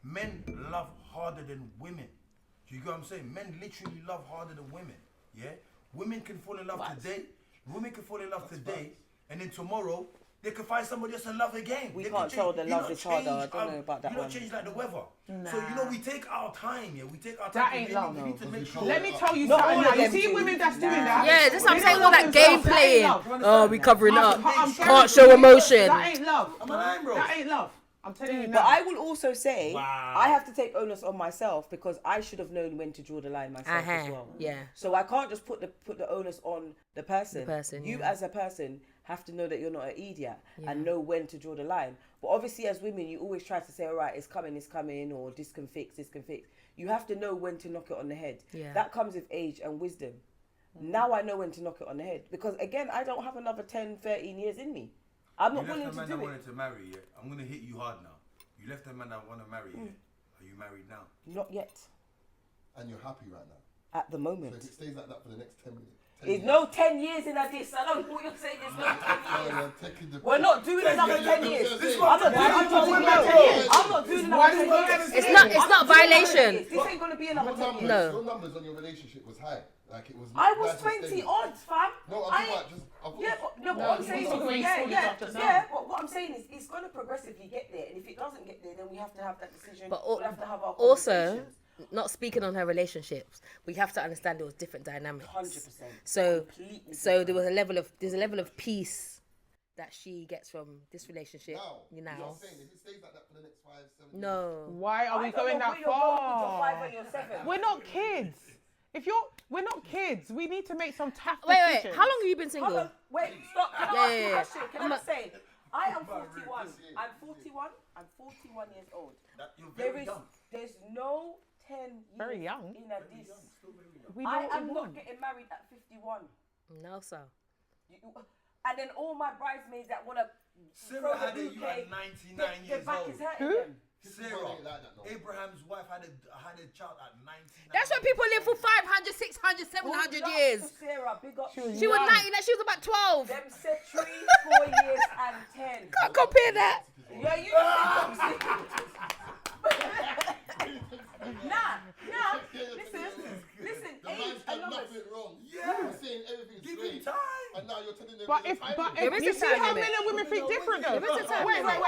men love harder than women. Do you get what I'm saying? Men literally love harder than women. Yeah, women can fall in love today. Women can fall in love today, and then tomorrow they can find somebody else and love again. We They can't can tell change. the You love not is harder. I change, don't know about that You don't one. change like the weather. So you know we take our time. Yeah, we take our time. That ain't We love. need- We need to make sure. Let me tell you Not something all now. of You them see do. women that's doing Nah. that? Yeah, this is what I'm They saying. don't All love that themselves. game That ain't playing. love. Oh, we covering up. I'm Can't show emotion. That ain't love. I'm lying, bro. That ain't love. I'm telling you But now. I will also say, Wow. I have to take onus on myself because I should have known when to draw the line myself as well. Yeah. So I can't just put the onus on the person. You yeah. as a person have to know that you're not an idiot Yeah. and know when to draw the line. But obviously, as women, you always try to say, "All right, it's coming," or "This can fix, this can fix." You have to know when to knock it on the head. Yeah. That comes with age and wisdom. Now I know when to knock it on the head because again, I don't have another 10, 13 years in me. I'm not You left willing the to man do that it. wanted to marry you. I'm gonna hit you hard now. You left the man that want to marry you. Are you married now? Not yet. And you're happy right now. At the So moment. if it stays like that for the next 10 minutes. It's no 10 years in a diss. I don't know what you're saying. It's no 10 years. You're taking the We're not doing another 10 years. This I'm not doing another 10 years. I'm not doing another 10 years. It's not a violation. This ain't going to be another 10 years. No. Your numbers on your relationship was high. Like it was. I was nice and 20 steady. odd, fam. No, I'm talking about just. Yeah, but, no, but No, what I'm saying he's talking is, about yeah, after now. yeah, but what I'm saying is, it's going to progressively get there, and if it doesn't get there, then we have to have that decision. But we'll have to have our also, conversations. not speaking on her relationships, we have to understand there was different dynamics. 100%. So, Completely so there's a level of peace that she gets from this relationship. Now, You know. know. I'm saying if it stays like that for the next 5, 7 years. No. Why are we I don't going know that where you're going with your 5 far? and your 7. We're not kids. We're not kids. We need to make some tough Wait. decisions. How long have you been Hold single? on, wait, stop. Can I Yeah, ask you yeah, a yeah. question? Can I just say, I am 41. I'm 41. I'm 41 years old. You're There very is, young. there's no 10 years Very young. in a diss. We know I what we am not want. getting married at 51. No, sir. And then all my bridesmaids that want to Sarah had a you at 99 their years back old. is hurting Who? them. Sarah, Ain't like that, no. Abraham's wife had a child at 99. That's when people live for 500, 600, 700 Good luck years. to Sarah, big up. She was She was young. 19, she was about 12. Them said 3, 4 years and 10. Can't compare that. Yeah, you Nah, listen, The age man's and done numbers. nothing wrong. Yeah. You're saying everything's Give great. him time. And now you're telling them. But it's if fine. There is you a see time how limit. men and women think different though. There is a time Wait. limit.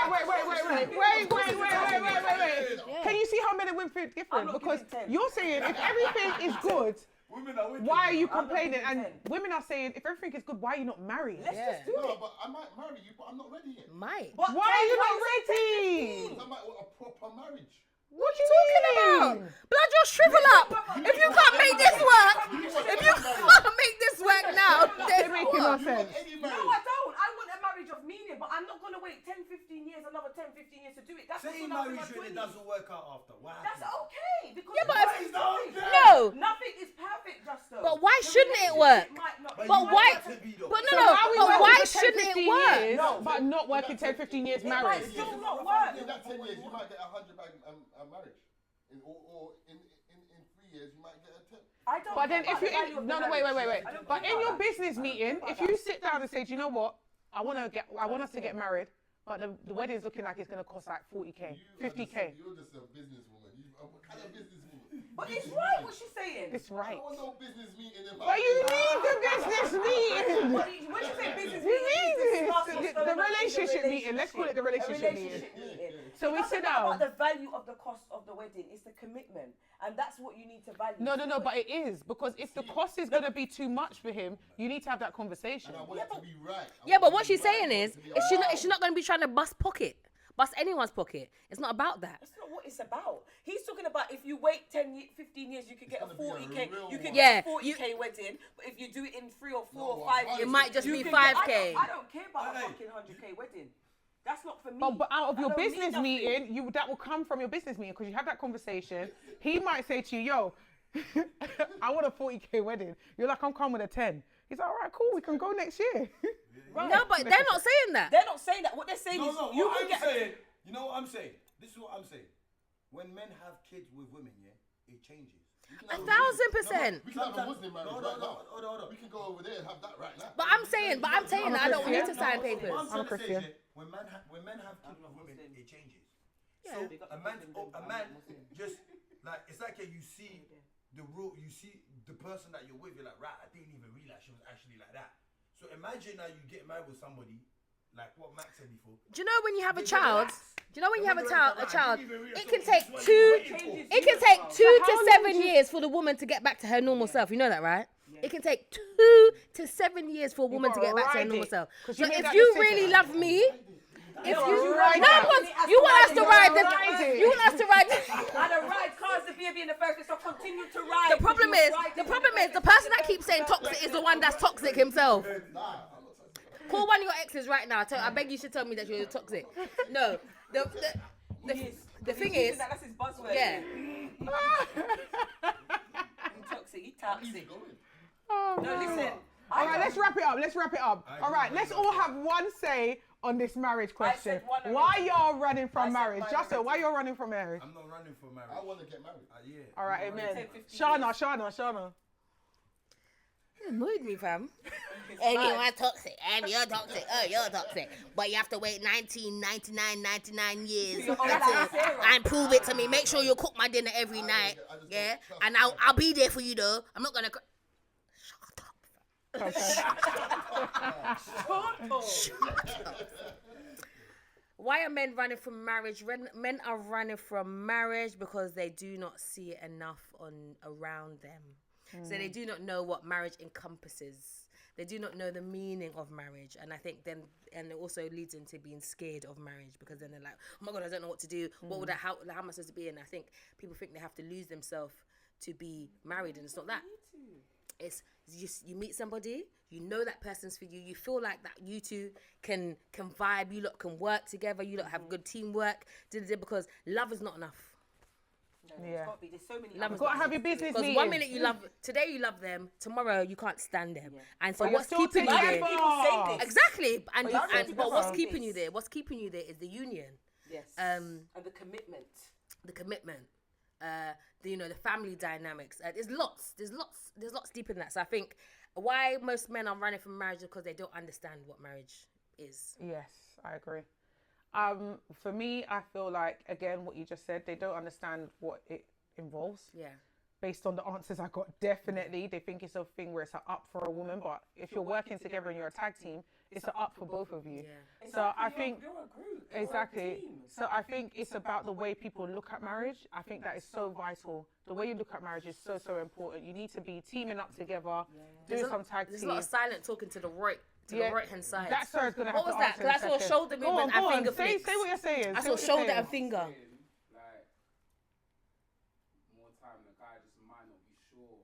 Can you see how men and women think different? not Because giving 10. you're saying if everything is good, Women are wicked. why are you I'm not complaining? giving And 10. women are saying if everything is good, why are you not married? Let's just do No, it. but I might marry you, but I'm not ready yet. Might. But Why are you not say ready? 'Cause I might want a proper marriage. What What you talking about? Blood, you'll shrivel up. If you can't make this work, now, They're making no sense. No, I don't. I want a marriage of meaning, but I'm not going to wait 10, 15 years, another 10, 15 years to do it. That's Say what's marriage going and it doesn't work out after. What That's happened? okay. Because Yeah, but nothing if- is perfect. No. Nothing is perfect, Justo. But why The shouldn't it relationship work? might not- But But you why? want it to be though. But So no, how we but working why for 10, shouldn't it 15 work? years, No. but not working 10, 15 years It might married? still not work. In that 10 years, you might get a 100-bag marriage. Or in 3 years, you might get a 10. I don't But then know if about you the value of the wait. marriage. I don't But care in your about that. business meeting, if you sit down and say, do you know what? I want us to get married, but the wedding's looking like it's going to cost like 40k, 50k. You're just a businesswoman. What kind of businesswoman? But it's right what she's saying. It's I right. don't want no business meeting. But you need the business meeting. When you say business You meeting, need it's this. discuss what's The going on in the relationship meeting. Let's call it the relationship meeting. So It we doesn't sit matter down. about the value of the cost of the wedding. It's the commitment, and that's what you need to value. No, but it is, because if the cost is going to be too much for him, you need to have that conversation. And I want it to be right. Yeah, but what she's saying is, is she not going to be trying to bust pocket bust anyone's pocket. It's not about that. That's not what it's about. He's talking about if you wait 15 years, you could get a 40k. You could Yeah, get a 40k wedding, but if you do it in 3 or 4 or 5 years, it might just you be can 5k. I don't care about a fucking 100k wedding. That's not for me. But out of I your don't need business nothing. meeting, that will come from your business meeting because you had that conversation. He might say to you, yo, I want a 40k wedding. You're like, I'm coming with a 10. He's like, all right, cool, we can go next year. Right. No, but they're not saying that. They're not saying that. What they're saying is No, you what can I'm get. saying, you know what I'm saying? This is what I'm saying. When men have kids with women, yeah, it changes. 1,000%. We can have a Muslim marriage Hold right on, now. hold on. We can go over there and have that right now. But I'm saying that I don't want you to sign papers. What I'm trying to say Christian. is, when men have kids with women, it changes. Yeah. So a man just like it's like you see the rule, you see the person that you're with, you're like, right, I didn't even realize she was actually like that. So imagine now you get married with somebody like what Max said before. Do you know when you have a child? Do you know when you have a child? It can It take 2 to 7 years for the woman to get back to her normal self. You know that, right? It can take 2 to 7 years for a woman to get back to her normal self. So if you really love me, if you you want us to ride I don't ride cars to be in the first place, so continue to ride. the problem is the person that keeps saying toxic is the one that's toxic himself. Call one of your exes right now. I beg you should tell me that you're toxic. No, the thing is, That's his buzzword. yeah. He toxic. Oh, No, listen. all right, let's wrap it up. All right, let's all have one say on this marriage question. said one Why already. y'all running I from said marriage? mine Justin, already. why you're running from marriage? I'm not running for marriage. I want to get married. Yeah. All right, I'm not amen. running. 50 Shana. You annoyed me, fam. And you are toxic, and you're toxic. Oh, you're toxic. But you have to wait 99 years You're like Sarah. and prove it to me. Make sure you cook my dinner every night. I just Yeah? don't trust And I'll be there for you, though. I'm not going to... Why are men running from marriage? Men are running from marriage because they do not see it enough around them. So they do not know what marriage encompasses. They do not know the meaning of marriage. And I think and it also leads into being scared of marriage because then they're like, oh my God, I don't know what to do. What would how am I supposed to be? And I think people think they have to lose themselves to be married, and it's not that. It's just you meet somebody, you know that person's for you. You feel like that you two can vibe. You lot can work together. You lot have good teamwork. Because love is not enough. Yeah. There's so many. Love You've is got not to have enough. your business Because meeting. one minute today you love them, tomorrow you can't stand them. Yeah. And so But you're what's still keeping you together. there? People say this. Exactly. But what's say keeping this. you there? What's keeping you there is the union. Yes. Um, and the commitment. The commitment, the family dynamics. There's lots deeper than that. So I think why most men are running from marriage is because they don't understand what marriage is. Yes, I agree. For me, I feel like, again, what you just said, they don't understand what it involves. Yeah. Based on the answers I got, definitely. They think it's a thing where it's an up for a woman, but if you're working together and you're a tag team, it's an up for both of you. Yeah. So I think... You're a group. Exactly. So I think it's about the way people look at marriage. I think that is so vital. The way you look at marriage is so, so important. You need to be teaming up together, doing some tag There's a lot team. of silent talking to the right the right hand side. That sir's going to have What was to that? answer in Because I a saw second. shoulder Go movement on, and finger say flicks. what you're saying. I Say saw what you're shoulder saying. and finger. Like, more time, the guy just might not be sure.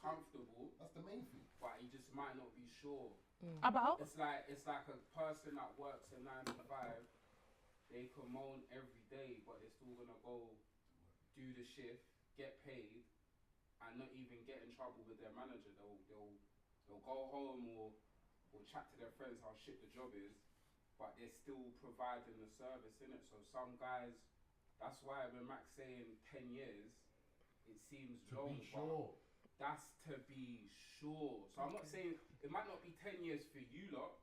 Comfortable, That's the main thing. but he just might not be sure. About? It's like a person that works a 9 to 5. They can moan every day, but they're still gonna go do the shift, get paid, and not even get in trouble with their manager. They'll go home or chat to their friends how shit the job is, but they're still providing the service in it. So some guys, that's why when Max saying 10 years, it seems long, but that's to be sure. So I'm not saying it might not be 10 years for you lot,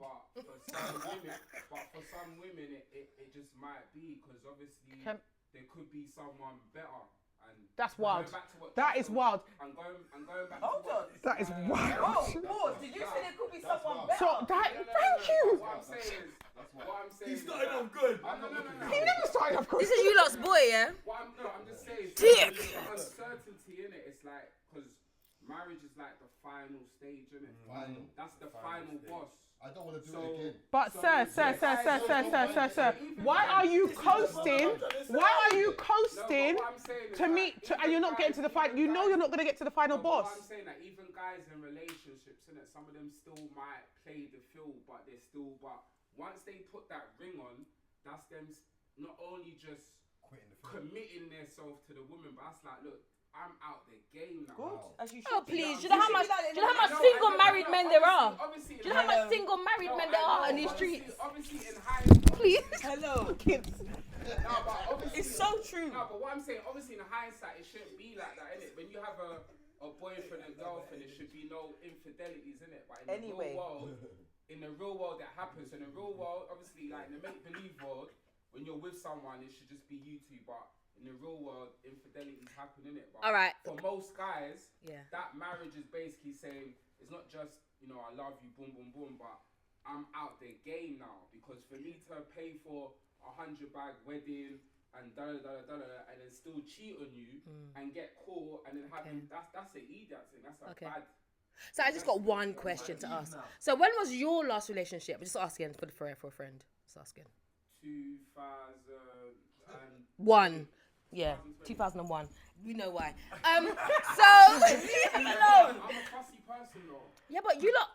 but for some women, it just might be because obviously there could be someone better. And That's wild. going back to what That Justin- is wild. And going back Hold to on. That is Oh, wild. pause. Did you say there could be someone wild. better? So that, thank you. What I'm saying is, He started off good. No. He never started off This is you lot's boy, yeah? I'm just saying, Dick. the uncertainty in it. It's like, because marriage is like the final stage, isn't it? Final. That's the final boss. I don't want to do it again. But sir, why are you coasting? Why are you coasting to meet? And you're not getting to the final. You know you're not going to get to the final boss. What I'm saying that even guys in relationships, innit, some of them still might play the field, but they're still. But once they put that ring on, that's them not only just committing themselves to the woman, but that's like, look, I'm out the game now. Good. As you should. Oh please! Do you know how much single married men there are? Do you know how much single married men there are in these streets? Obviously, in hindsight. Please. Hello. No, but obviously, It's so true. No, but what I'm saying, obviously, in hindsight, it shouldn't be like that, innit? When you have a boyfriend and girlfriend, there should be no infidelities, innit? But in the real world, that happens. In the real world, obviously, like in the make-believe world, when you're with someone, it should just be you two. But in the real world, infidelities happen, innit? But All right. for most guys, Yeah. that marriage is basically saying it's not just, I love you, boom, boom, boom, but I'm out the game now, because for me to pay for a 100-bag wedding and and then still cheat on you and get caught and then having that's an idiot thing. That's a bad. So I just got one question to ask. So when was your last relationship? Just asking for a friend. Just asking. 2001. Yeah, 2001. We know why. So I'm a fussy person though. yeah, but you lot.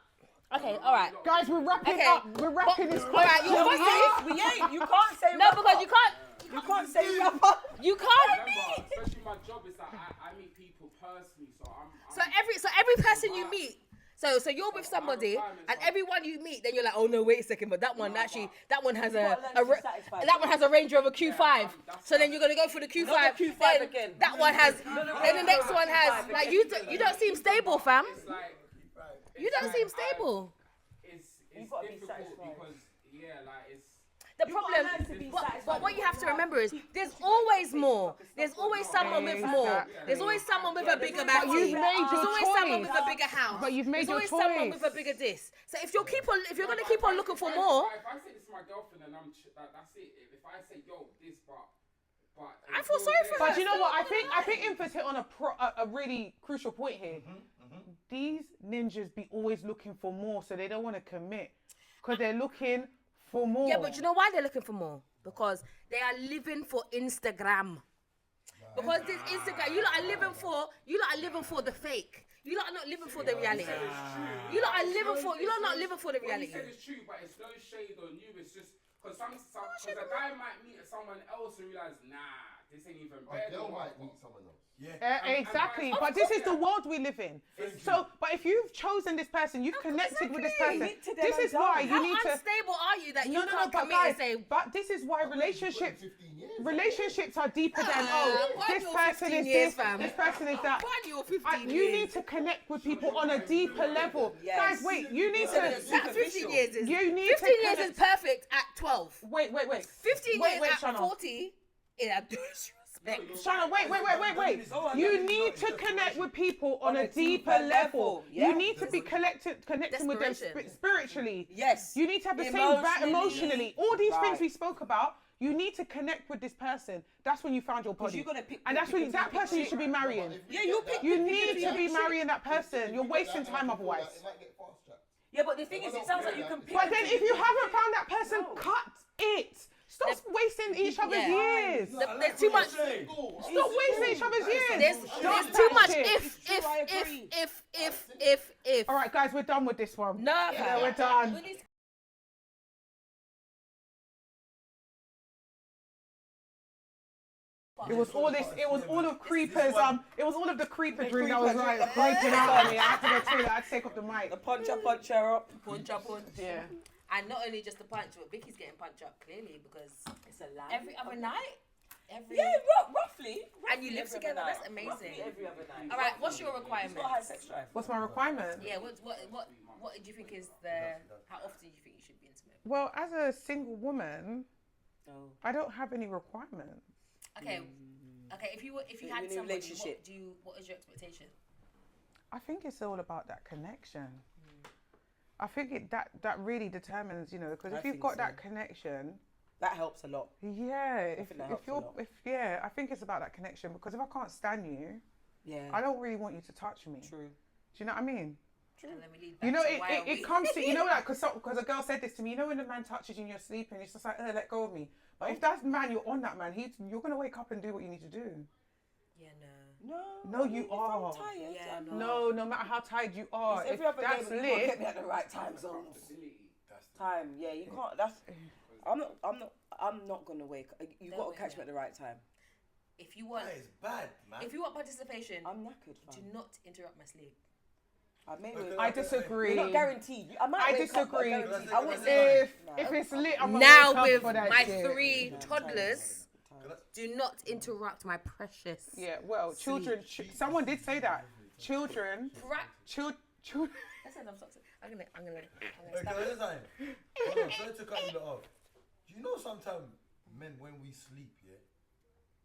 Okay, all right. Guys, we're wrapping up. We're wrapping this. All right, you're fussy. We ain't. You can't say. No, because you can't. You can't say rapper. You can't. Remember, especially my job is that I meet people personally, so I'm So every person you meet. So you're with somebody, and everyone you meet, then you're like, oh no, wait a second, but that one has a Range Rover Q5. So then you're gonna go for the Q5. Not the Q5 then again. That one has. Then the next one has. Like you don't seem stable, fam. You don't seem stable. It's gotta be difficult satisfied. because it's. The problem, but what you have to remember is there's always more. There's always someone with more. There's always someone with a bigger back. you've made There's your always someone with a bigger house. But you've made There's your always someone choice. with a bigger this. So if you're gonna keep on looking for more, If I say this to my girlfriend and that's it. If I say yo this, but I feel sorry for her. But you know what? I think Infant's hit on a really crucial point here. These ninjas be always looking for more, so they don't want to commit because they're looking for more. Yeah, but you know why they're looking for more? Because they are living for Instagram. Because this Instagram, you lot are living for the fake. You lot are not living for the reality. You lot are not living for the What you reality. said is true, but it's no shade on you. It's just because a guy might meet someone else and realize, nah, this ain't even better. A girl might meet someone else. Exactly. But this is the world we live in. So, but if you've chosen this person, you've connected with this person. This is why you need to. How unstable are you that you can't but commit guys, and say? but this is why relationships are deeper than why this you're person 15 is years, this, fam? this person is that. Why you're 15 You years? need to connect with people on a deeper level. Yes. Guys, wait. You need to. That 15 years is. You need 15 to years connect- is perfect at 12. Wait. 15 Wait, years at Shana. 40 is a disrespect. Shana, wait. You need to connect with people on a deeper level. Yeah. You need to be connecting with them spiritually. Yes. You need to have the same emotionally. All these things we spoke about, you need to connect with this person. That's when you found your body. you're gonna pick- and that's when that person you should be marrying. Yeah, you pick. You need to be marrying that person. You're wasting time otherwise. It might get fast tracked. Yeah, but the thing is, it sounds like you can pick. But then if you haven't found that person, cut it. Stop wasting each other's years. There's too much. Stop wasting each other's years. There's Stop too that much shit. if. All right, guys, we're done with this one. No, Yeah, we're done. It was all this. It was all of creepers. It was all of the creeper dream that was like breaking out on me. I had to go toilet. I had to take off the mic. The puncher up. Punch. Yeah. And not only just the punch, but Vicky's getting punched up clearly because It's a lie. every other night. Yeah, roughly. And you live every together. other That's night. amazing. Roughly every other night. All right, what's your He's requirement? got high sex drive. What's my requirement? Yeah, what do you think is how often do you think you should be intimate? Well, as a single woman, No. I don't have any requirements. Okay, if you had In a somebody, relationship. what is your expectation? I think it's all about that connection. I think that really determines, because I if you've think got so. that connection, That helps a lot. yeah, think that helps a lot. I think it's about that connection because if I can't stand you, Yeah. I don't really want you to touch me. True. Do you know what I mean? And then we lead You back know, to why are we- it comes to, you know, like, because a girl said this to me, you know, when a man touches you and you're sleeping, it's just like, let go of me. But if that's man, you're on that man, you're going to wake up and do what you need to do. Yeah, no. No, I mean, you if are. I'm tired, Yeah, I'm no. No matter how tired you are, It's if every other day, that's but you gotta get lit, me at the right time zones. That's the Time, yeah, you can't. That's. I'm not gonna wake. You Don't gotta wake catch me me at the right time. If you want, That is bad, man. if you want participation, I'm knackered, do fam. not interrupt my sleep. I disagree. You're not guaranteed. I might I wake up, but disagree. guaranteed. I would If it's lit, I'm gonna Now wake up with for that my shit. 3 toddlers, do not interrupt my precious. Yeah, well, children. Someone did say that. Children. Children. I said I'm toxic. I'm gonna Wait, stop can I it. just say? Hold on, sorry to cut you lot off. Do you know sometimes men, when we sleep, yeah,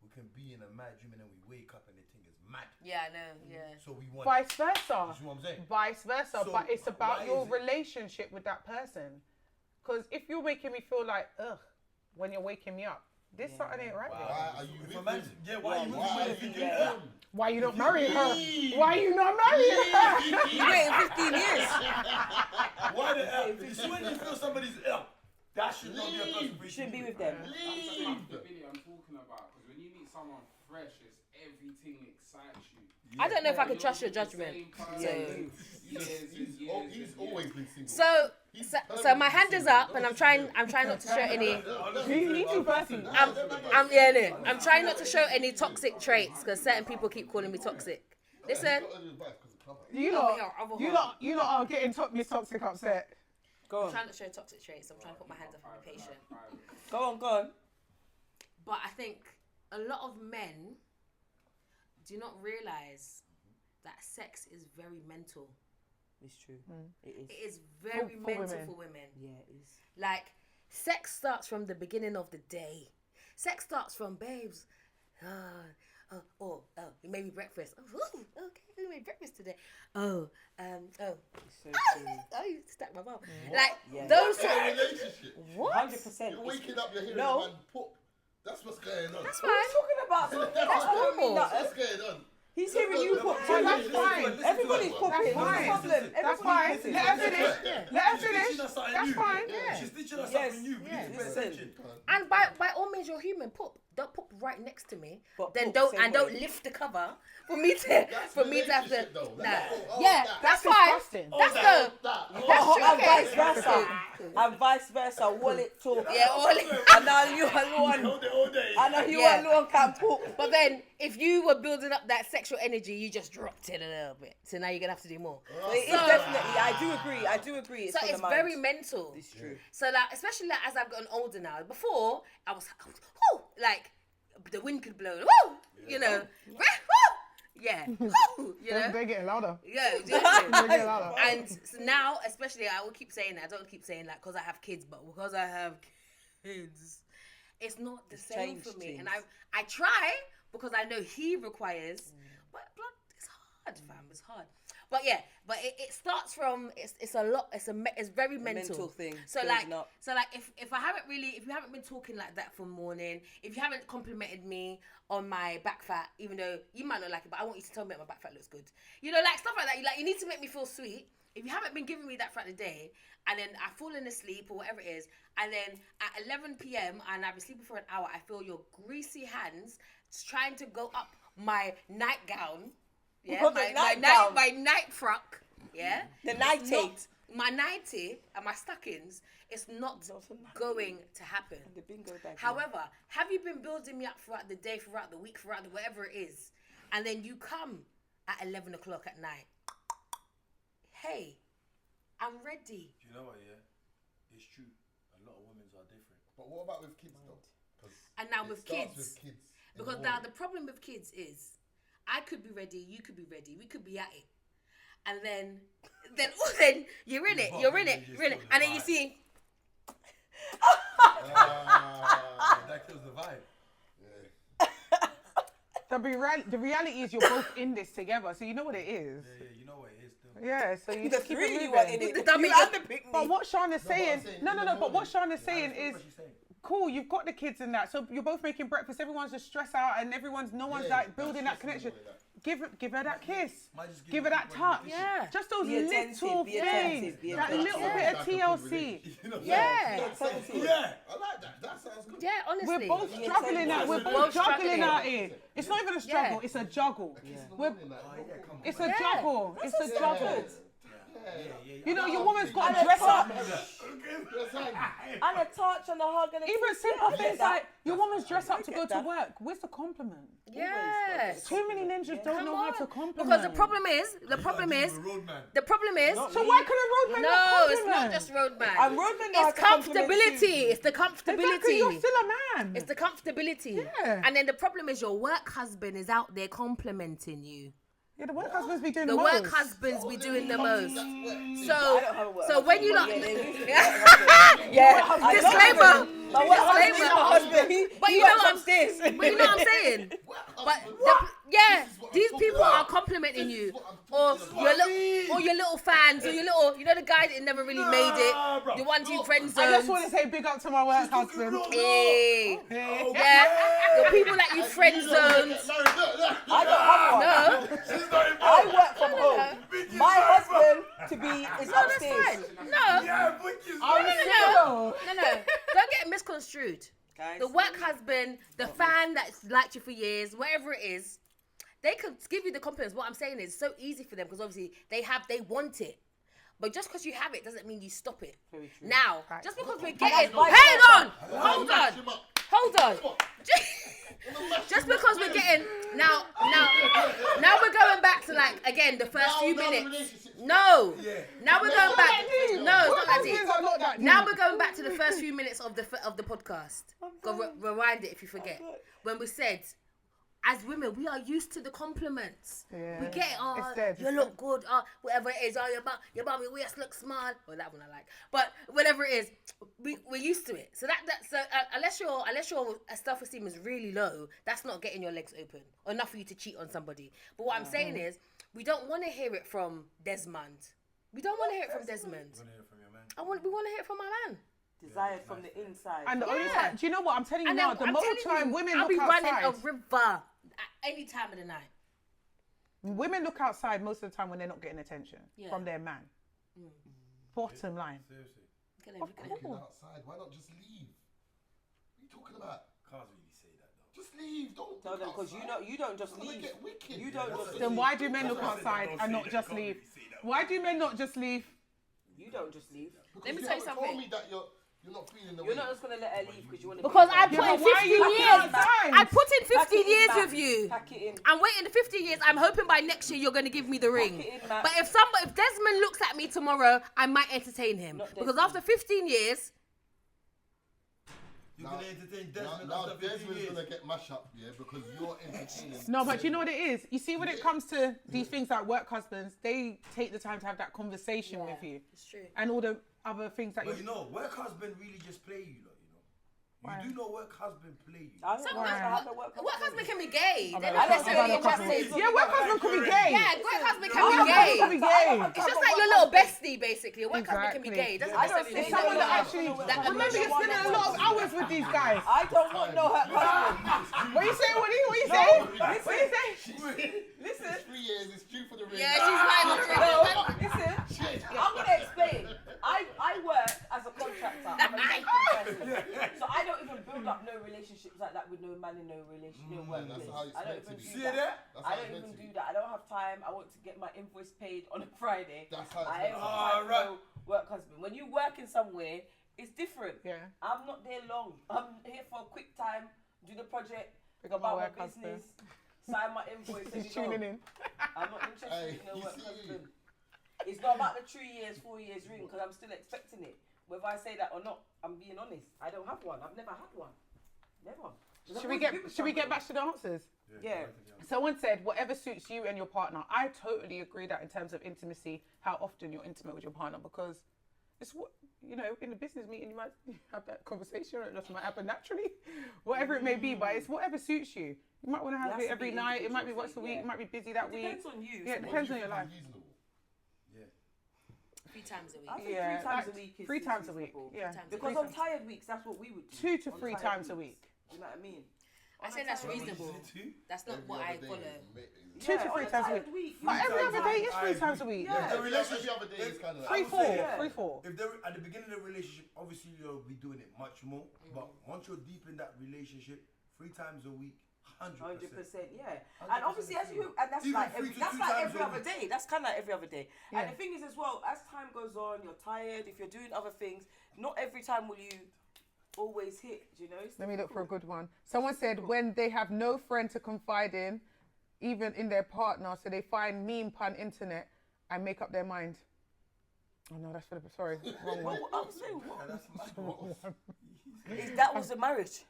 we can be in a mad dream and then we wake up and the thing is mad. Yeah, I know. Yeah. So we want. Vice versa. You see what I'm saying? Vice versa. So But it's about why your is it- relationship with that person. Because if you're making me feel like, ugh, when you're waking me up, this something ain't right. there. Why are you If with a man, him? yeah, why are you Why are with you me? with him? Why you not marrying her? Why you not marrying her? You waiting 15 years. Why the hell? You see when you feel somebody's ill, that should not be a person for You shouldn't be with them. That's the accountability I'm talking about. Because when you meet someone fresh, it's everything excites you. I don't know if I can trust your judgment. He's always been single. So my hand is up, and I'm trying not to show any. He too fussy. I'm trying not to show any toxic traits because certain people keep calling me toxic. Listen, You lot are getting Miss Toxic upset. Go I'm on. trying not to show toxic traits. I'm trying to put my hands up and be patient. Go on. But I think a lot of men do not realize that sex is very mental. It's true. It is. It is very For mental women. for women. Yeah, it is. Like, sex starts from the beginning of the day. Sex starts from, babes, you made me breakfast. Oh, okay, you made breakfast today. It's so true. Oh, you stacked my mouth. Like, Yeah. those That's sort a of, relationship. what? 100%. You're waking up, you're hearing No. a man poop. That's what's going on. That's What are fine. you talking about? That's normal. What's going on? He's hearing you pop. Well, that's fine. Everybody's popping. That's What's the fine. problem? That's fine. Everybody's Let her finish. Let her finish. Teaching us something That's new. fine. She's teaching us Yes. something new. We need to pay Listen. attention. And by all means, you're human. Poop. Don't poop right next to me. But Then poop don't same and don't way. lift the cover for me to have to. relationship though. Nah. That's- Yeah, that- that's That's fine. disgusting. That's the. And okay. vice versa. And vice versa. Wallet talk. Yeah, all it. And now you alone. All day. I know you Yeah. alone can poop. But then, if you were building up that sexual energy, you just dropped it a little bit. So now you're gonna have to do more. So it is definitely. I do agree. It's So for it's the mind. very mental. It's true. So like, especially like as I've gotten older now. Before I was whoo, like the wind could blow. Woo, you know, woo, yeah, woo, you know. They're getting louder. Yeah, They're getting louder. and so now, especially, I will keep saying that. I don't keep saying that because I have kids, but because I have kids, it's not the same for changed me. And things. I try because I know he requires, but blood, it's hard, fam. It's hard. But yeah, but it starts from it's a lot. It's very mental. mental thing, So building like up. if you haven't been talking like that from morning, if you haven't complimented me on my back fat, even though you might not like it, but I want you to tell me that my back fat looks good. You know, like stuff like that. You need to make me feel sweet. If you haven't been giving me that throughout the day, and then I've fallen asleep or whatever it is, and then at 11 p.m. and I've been sleeping for an hour, I feel your greasy hands trying to go up my nightgown. Yeah, What, the nightgown? my night frock. Yeah, The It's nightie. not- my nightie and my stockings. It's not going to happen. The bingo bag. However, have you been building me up throughout the day, throughout the week, throughout the whatever it is, and then you come at 11 o'clock at night? Hey, I'm ready. Do you know what? Yeah, it's true. A lot of women are different. But what about with kids though? 'Cause And now it with starts kids, in because the now morning. the problem with kids is, I could be ready, you could be ready, we could be at it, and then you're in it, and then you see. That kills the vibe. The reality is you're both in this together, so you know what it is. Yeah, you know what it is. Though. Yeah, so you The just keep three it you are in moving. it. The dummy You just- and the picnic. But what Sean is saying, saying no, in the but what morning. Sean is saying I is, what she's saying. cool, you've got the kids and that, so you're both making breakfast, everyone's just stressed out and no one's like building that connection. Give her that kiss. Give her that touch. Yeah. Just those Be little attentive, be attentive, things. be That attentive. little bit of TLC. Yeah. Yeah, I like that. That sounds good. Yeah, honestly. We're both struggling attentive. out. We're We're both both juggling struggling. out here. It's not even a struggle. Yeah. It's a juggle. We're, it's a Yeah. juggle. It's a juggle. Yeah. You know, your woman's got to dress up. And a touch and a hug and a Even kiss. simple I get things that. like your woman's dressed up I to get go to that. work. Where's the compliment? Yes. Too many ninjas don't know how to compliment. Because the problem is, So why can a roadman no, not it's not compliment? just roadman. And roadmen know It's how to compliment comfortability. too. It's the Exactly, comfortability. you're still a man. It's the comfortability. Yeah. And then the problem is your work husband is out there complimenting you. Yeah, the work husbands be doing The the work most. husbands be doing the most. I So, don't have a work so when you lot, husband, but yeah, yeah, disclaimer. My work husband is my husband. But He you know works what? upstairs. But you know what I'm saying? But these people are complimenting you, or your little fans, or your little, you know, the guy that never really made it, the ones you friend I just zoned. want to say big up to my work husband. Hey, yeah, the people that you friend zoned. I don't have one. No, I work from home. My husband is no, that's upstairs. fine. No, no. Don't get misconstrued. Guys, The work husband, the fan that's liked you for years, whatever it is, they could give you the compliments. What I'm saying is, it's so easy for them because obviously they want it. But just because you have it doesn't mean you stop it. Very true. Now, just because we're getting, vice hang on, versa. hold on. Just because we're getting now we're going back to like again the first few minutes. No, now we're going back. No, it's not that deep. Husbands are not that Now deep. we're going back to the first few minutes of the podcast. Go rewind it if you forget. When we said, as women, we are used to the compliments. Yeah. We get, It's dead, you it's look good, whatever it is, your mommy waist looks small. Well, that one I like. But whatever it is, we're used to it. So unless your self-esteem is really low, that's not getting your legs open or enough for you to cheat on somebody. But what I'm saying is, we don't want to hear it from Desmond. We don't want to hear it from Desmond. We want to hear it from my man. desired from the inside. And the only Yeah. time, do you know what I'm telling you And now? then The I'm more telling time you, women I'll look be running outside, a river at any time of the night. women look outside most of the time when they're not getting attention from their man. Bottom line. Seriously. Of course. Outside, why not just leave? What are you talking about? Can't really say that though. Just leave. Don't Tell them because you don't just It's gonna leave. get wicked. You don't just Then leave. why do men look outside and not just leave? Why do men not just leave? You don't just leave. Let me you tell you haven't something. told me that you're not feeling the You're way. not just gonna let her leave because you want to. Because I put Yeah, in but why are 15 you years. outside? I put in Pack 15 it in, years man. with you. Pack it in. I'm waiting the 15 years. I'm hoping by next year you're going to give me the ring. it in, man. But if Desmond looks at me tomorrow, I might entertain him. Not Because Desmond. after 15 years, You're Now- gonna entertain Desmond Now after 15 Desmond's years. gonna get mash up, yeah, because you're entertaining. No, but you know what it is? You see, when it comes to these things like work husbands, they take the time to have that conversation with you. it's true. And all the other things that But you you know, work husband really just play you, lot, you know. Why? You do know work husband play you. I don't know how to work. What husband can be gay? They're I've not had a necessarily couple. interested. Yeah, work husband could be gay. Yeah, work husband Work can be husband gay. could be gay. It's just like your little bestie, basically. A work husband can be Exactly. gay. It doesn't I don't necessarily say mean Someone that no. actually, That remember you're spending a lot of hours with these guys. I don't want no her husband. What you say, Woody? What you say? What you say? Listen, 3 years is due for the ring. Yeah, she's like, listen. I'm gonna explain. I work as a contractor. I'm a banking person, so I don't even build up no relationships like that with no man in no relationship, no workplace. that's how it's I don't meant to even be. do See that. that? That's I how don't it's even meant to do be. that. I don't have time. I want to get my invoice paid on a Friday. That's how it's I meant ain't to be. got time for Alright. no work husband. When you working somewhere, it's different. Yeah. I'm not there long. I'm here for a quick time, do the project, Pick up my about my work husband. business, sign my invoice, and He's you go. tuning in. I'm not interested Hey, in no you work see- husband. It's not about the 3 years, 4 years ring because I'm still expecting it. Whether I say that or not, I'm being honest. I don't have one. I've never had one. Never. Should we get back to the answers? Yeah. Someone said, whatever suits you and your partner. I totally agree that in terms of intimacy, how often you're intimate with your partner, because it's what, you know, in a business meeting, you might have that conversation, or it just might happen naturally, whatever it may be, but it's whatever suits you. You might want to have It has it to every be night, it might be individual once a thing, week, yeah. it might be busy that It week. depends on you. Yeah, it depends on your life. Reasonable. 3 times a week. I think Yeah, 3 times a like, week is 3 times a week. reasonable. Yeah. Because on tired weeks, that's what we would do. 2 to on 3 tired times a weeks. week. You know what I mean? I say that's reasonable. That's not Every what I other day follow. is 2 to on 3 a times a tired week. week. But every other day is 3 I times a agree. week. Yeah. The relationship, Every other day is kind of 3, I 4, would say, 3, 4. If they're at the beginning of the relationship, obviously you'll be doing it much more. But once you're deep in that relationship, 3 times a week, 100%. Yeah. 100% And obviously, as you and that's Even like 3 every, to that's 2 like times every a other week. day. That's kind of like every other day. Yeah. And the thing is, as well, as time goes on, you're tired. If you're doing other things, not every time will you always hit. You know. It's Let me look for a good one. Someone said when they have no friend to confide in, even in their partner, so they find meme pun internet and make up their mind. Oh no, that's for the sorry, wrong one. What I'm saying, what? Wrong one. That was the marriage.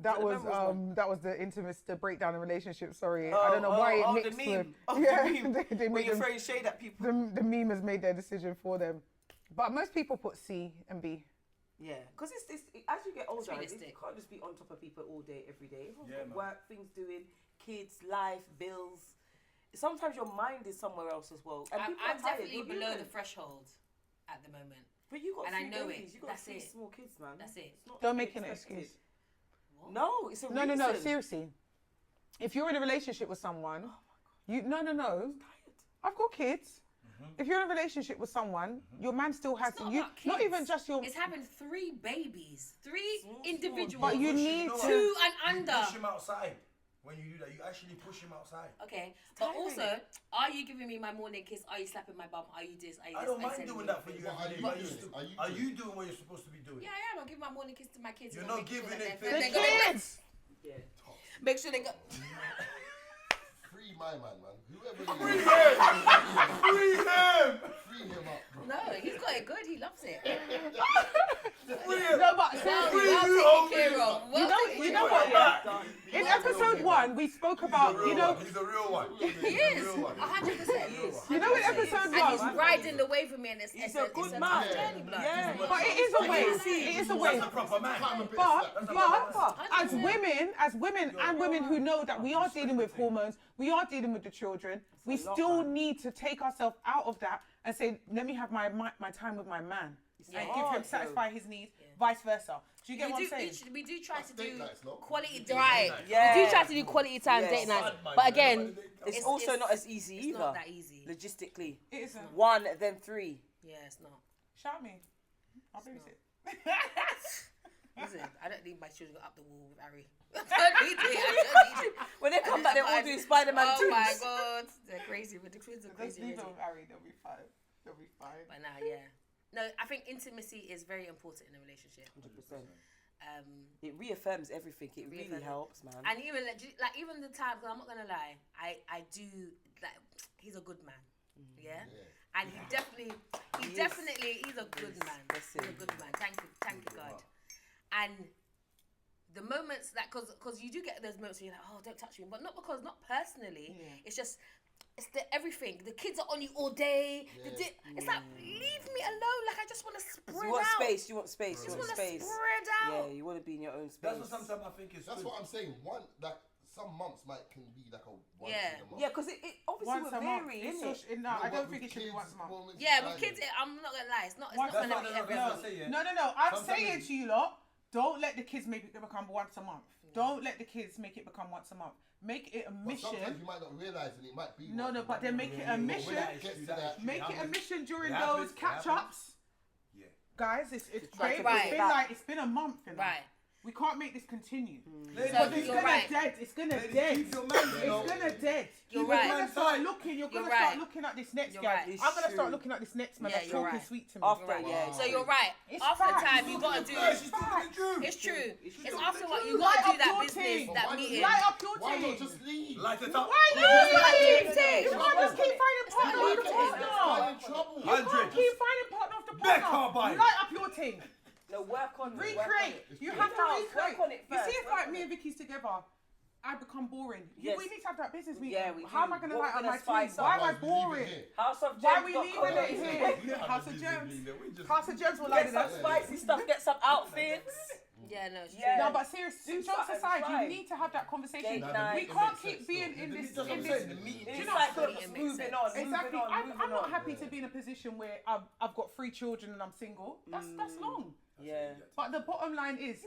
That the was members one? that was the intimacy, the breakdown in relationship. Sorry, I don't know why it the mixed meme. with. Oh, yeah, the meme. they When made you're them, throwing shade at people. the meme has made their decision for them. But most people put C and B. Yeah, because it's as you get older, you realistic. can't just be on top of people all day, every day. Everyone's Yeah, got man. work, things doing, kids, life, bills. Sometimes your mind is somewhere else as well. And people I'm are tired, definitely you're below human. the threshold at the moment. But you got and I 3 know babies. it. You got That's 3 it. small kids, man. That's it. It's not Don't to be make an expected. excuse. No, it's a No, reason. no, no. Seriously, if you're in a relationship with someone, you no. I've got kids. If you're in a relationship with someone, your man still has It's not you. about Not kids. even just your. It's having 3 babies, 3 individuals. But you Push, need know what? to. 2 and under. Push him outside. When you do that, you actually push him outside. Okay, but tiring. also, are you giving me my morning kiss? Are you slapping my bum? Are you this? Are you I this? don't Are you mind sending doing me that for you things? every day. What but are you you doing? still- Are Are you you doing what you're supposed to be doing? Yeah, I am. I'll give my morning kiss to my kids. You're and not make sure giving that it they're- to they're The gonna- kids. Yeah. Make sure they go. free my man, man? Whoever he Free is, him! Free him! free him up, bro. No, he's got it good. He loves it. Free him! No, but Well, seriously, well taken care of. Well taken you care know of. what? In episode 1, we spoke about, He's you know, He's a real one. He is 100%. you know, in episode And he's 1. riding the wave with me, and it's He's a a good tough man. journey, blood. Yeah. But it is a wave. It is a wave. That's a proper man. But as women and women who know that we are dealing with hormones, we are dealing with the children, we still need to take ourselves out of that and say, let me have my time with my man and give him, satisfy his needs, vice versa. Do you get what I'm saying? We do try to date do nights, no? quality Date right. nights. Yeah. We do try to do quality time Yes. date nights, Bad, but man. again, It's also not as easy it's either. not that easy. Logistically. It isn't. 1, then 3. Yeah, it's not. Shout me. I'll babysit. Listen, I don't need my children up the wall with Harry. I don't need it. I don't need it. When they come back, they're all doing Spider-Man Oh too. my god, they're crazy. But the twins are Just crazy. leave already. them with Harry. They'll be fine. They'll be fine. But now, yeah. No, I think intimacy is very important in a relationship. 100%. Um, It reaffirms everything. It really reaffirms it. helps, man. and even like even the times, I'm not gonna lie, I do like he's a good man, yeah, and he's a good man. That's He's a it. good man. Thank you, God. And the moments that because you do get those moments where you're like, oh, don't touch me, but not personally. It's just. It's the everything. The kids are on you all day. It's like, leave me alone. Like, I just want to spread You want out. space. You want space. You Just want want to space. spread out. Yeah, you want to be in your own space. That's what sometimes I think is That's good. what I'm saying. Some months can be like a once Yeah. in a month. Yeah, because it obviously Once will a month. vary, It's innit? so no, I don't think it should be once a month. Yeah, with kids, I'm not gonna lie. It's not Once gonna a be month. every No, month. say, yeah. No. I'm Sometimes saying it's- to you lot, don't let the kids make it become once a month. Don't let the kids make it become once a month. Make it a But sometimes mission. you might not realise and it might be. No, once a but month. then make it a But when mission. it gets to that, Make it a mission during It those happens, it catch happens. ups. Yeah. Guys, it's try to bring it back. it's been a month, you know. Right. We can't make this continue. Ladies, So It's you're gonna right. dead. It's gonna ladies, dead. keep your man, you know. It's gonna dead. You're You're right. gonna start looking. You're gonna start right. looking at this next You're guy. right. I'm gonna It's start true. looking at this next man Yeah, that's you're talking right. sweet to me. After, Right. yeah. So you're right. It's After facts. time, you gotta do. She's talking the truth. It's true. It's talking after the what truth. you gotta Light do up that your business, team. that Why meeting. Light up your Why team. not just leave? Light it up. Why not? Light your team. You can't just keep finding partner not after your team. partner. I'm in trouble. You can't keep finding partner after Beck partner. Carbine. Light up your team. No, work on it. Recreate. You Work have to on it. recreate. Work on it You first. see, if Work like on me it. and Vicky's together, I become boring. Yes. We need to have that business meeting. Yeah, we How am do. I going to What light we're up gonna my team? spice up. Why am I Otherwise, we leave it boring? here. House of Gems. Why are we leaving it here? Yeah, House of we Gems. just- House of Gems will Get light it some up. spicy stuff. Get some outfits. Yeah, no, it's true. Yeah. No, but seriously, Do jokes something, aside, try. you need to have that conversation. Date night. We It can't makes keep sense, being though. in this. That's what I'm In saying, this the meeting. It's you know, like so- it makes moving sense. on. exactly. Moving on, I'm moving not on. happy to be in a position where I've got 3 children and I'm single. That's long. Yeah. But the bottom line is.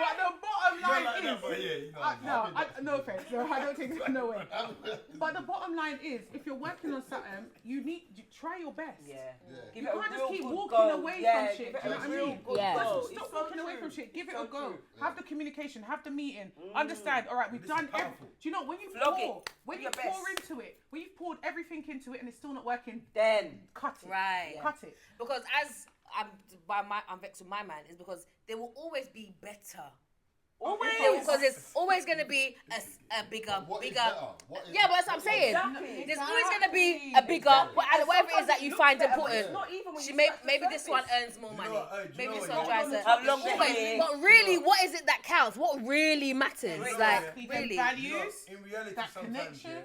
But the bottom line like is. that, but yeah, you know, No offense. No, I don't think no way. But the bottom line is, if you're working on something, you try your best. Yeah. You Give it a can't just real keep good walking go. away Yeah, from shit. give it Do you know a what I real mean? good Yeah. go. Stop It's so walking away true. from shit. Give it So a go. true. Have the communication. Have the meeting. Understand. All right, we've This done. is powerful. Do you know when you Flog pour, it. when Do you your pour best. into it, when you've poured everything into it and it's still not working, Then. cut it. Right. Cut it. Because as I'm vexed with my man is because there will always be better. Always. Because it's always going to be a bigger. What is better? What is- Yeah, but that's what I'm saying. Exactly. There's always going to be a bigger, whatever it is that you find important. Not even when She you may, scratch the maybe this one surface. earns more You know money. what, do you Maybe know this what, one yeah. drives her. How long Always. they But really, what is it that counts? What really matters? Right. Like, Exactly. really. Them You know, values. in reality, that sometimes connection.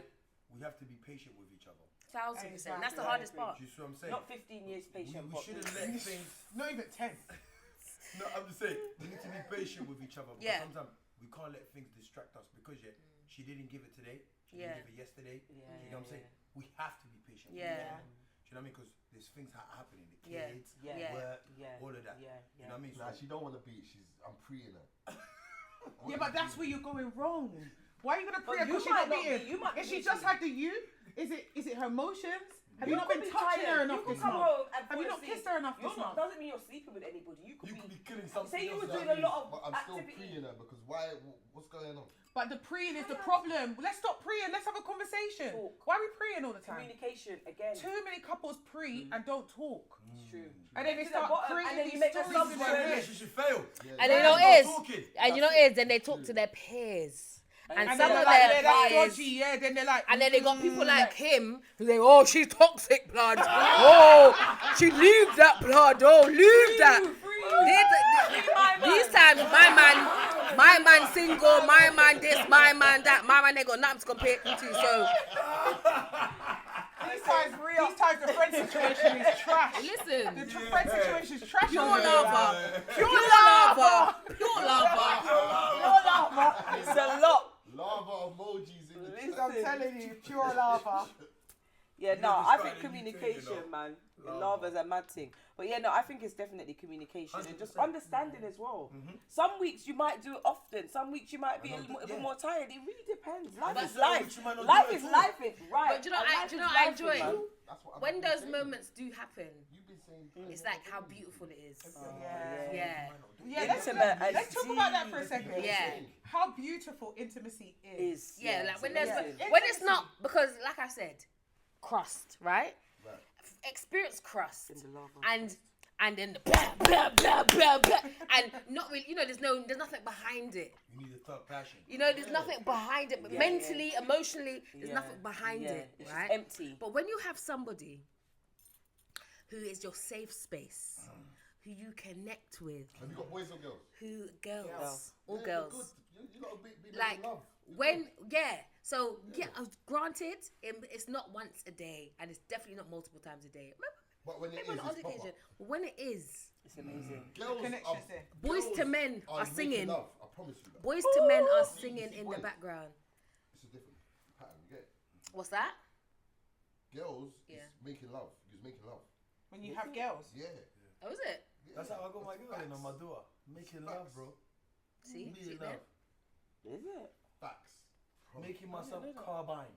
we have to be patient with each other. 1,000%. That's the Exactly. hardest part. Do you see what I'm saying? Not 15 years patient. We but- shouldn't let things. Not even 10. No, I'm just saying we need to be patient with each other. Because Yeah. sometimes we can't let things distract us because she didn't give it today. She Yeah. didn't give it yesterday. Yeah, You know what I'm saying? We have to be patient. with Yeah. each other. Do you know what I mean? Because there's things happening. The Yeah. kids, Yeah. work, Yeah. all of that. Yeah. You know what I mean? Nah, So she don't want to beat. I'm pre-ing her. Yeah, but that's where you're going wrong. Why are you gonna But pray her you because she's might not not be- beating? you might If be she just beating. had the you, is it her emotions? Have you not could been be touching tired. her enough You could this come month? home and Have you fall not asleep. kissed her enough You're this not, month? doesn't mean you're sleeping with anybody. You could be killing something. Say you were else. doing a lot of But I'm still activity. pre-ing her because why? What's going on? But the preying is the problem. Let's stop preying. Let's have a conversation. Talk. Why are we preying all the time? Communication again. Too many couples pre and don't talk. It's true. And then they To the start bottom, and creating then you these make stories assumptions. in Why their the head. relationship fail? And you know Stop it is. talking. And you know it is. Then they talk to their peers. And And some then of they're like, yeah, their that's peers. dodgy. Yeah, then they're like, And then they got people like him who say, oh, she's toxic, blood. She leave that, blood. Oh, leave that. These times, my man single, my man this, my man that, my man they got nothing to compare to. So these times the friend situation is trash. listen, The friend situation is trash. pure on there. lava, pure lava, pure lava. It's a lot. Lava emojis in the Listen. I'm telling you, pure lava. Yeah, no, Yeah, I this think guy, communication, you know. man. Lava. Lava's a mad thing. But yeah, no, I think it's definitely communication and just 100%. understanding as well. Some weeks you might do it often. Some weeks you might be a little bit more tired. It really depends. Life is some life. weeks you might not Life do it is at all. life. Right. But do you know, And life is I life, enjoy man. That's what I've when been those saying. moments do happen. You've been saying. It's like how beautiful it is. Yeah. Yeah. Let's talk about that for a second. Yeah. How beautiful intimacy is. Yeah, like when there's amazing. when it's not, because like I said, crust, right? Right. Experience crust In the lava. and then the blah blah blah blah blah and not really, there's nothing behind it. You need to talk passion. There's nothing behind it, but Yeah. mentally, emotionally, there's Yeah. nothing behind Yeah. it, It's right? just empty. But when you have somebody who is your safe space, who you connect with, Have you got boys or girls? who girls, Girls. all Yeah, girls. Good. You gotta be Like love. when so granted it's not once a day and it's definitely not multiple times a day, But when it maybe is, on an it's proper. occasion, but when it is, It's amazing. Girls Connections are, there. Boys girls to men are making singing. Love. I promise you that. boys to men are You singing see in the boys. background. It's a different pattern. You get it? What's that? Girls Yeah. is making love. You're making love. When you have girls. Yeah. Oh, is it? That's how I got my girl in on my door. Making love, bro. See Making there? love. Is it? Facts. Making myself carbine.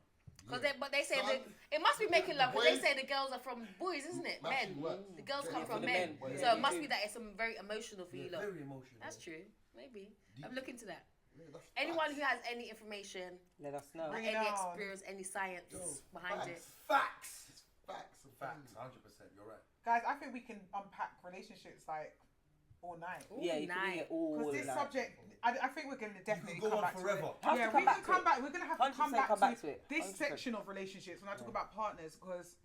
But they say So it must be making love because they boys- say the girls are from boys, isn't it? Matching Men. works. The girls Yeah, come for from the men. men. So Yeah. it must be that it's some very emotional for you lot. Very emotional. That's true. Maybe. I'm looking into that. Yeah, that's Anyone who facts. has any information, Let us know. Bring any it on. experience, any science behind it. Facts. It's facts. I'm Facts. telling 100%. You're right. Guys, I think we can unpack relationships like all night. Ooh, Yeah, you can nice. do it all. Because this like- subject, I think we're going to definitely You could go come on back forever. to it. Have to Yeah, come we back can to come it. back. We're going to have to 100% come back to it. this 100%. section of relationships when I talk about partners, because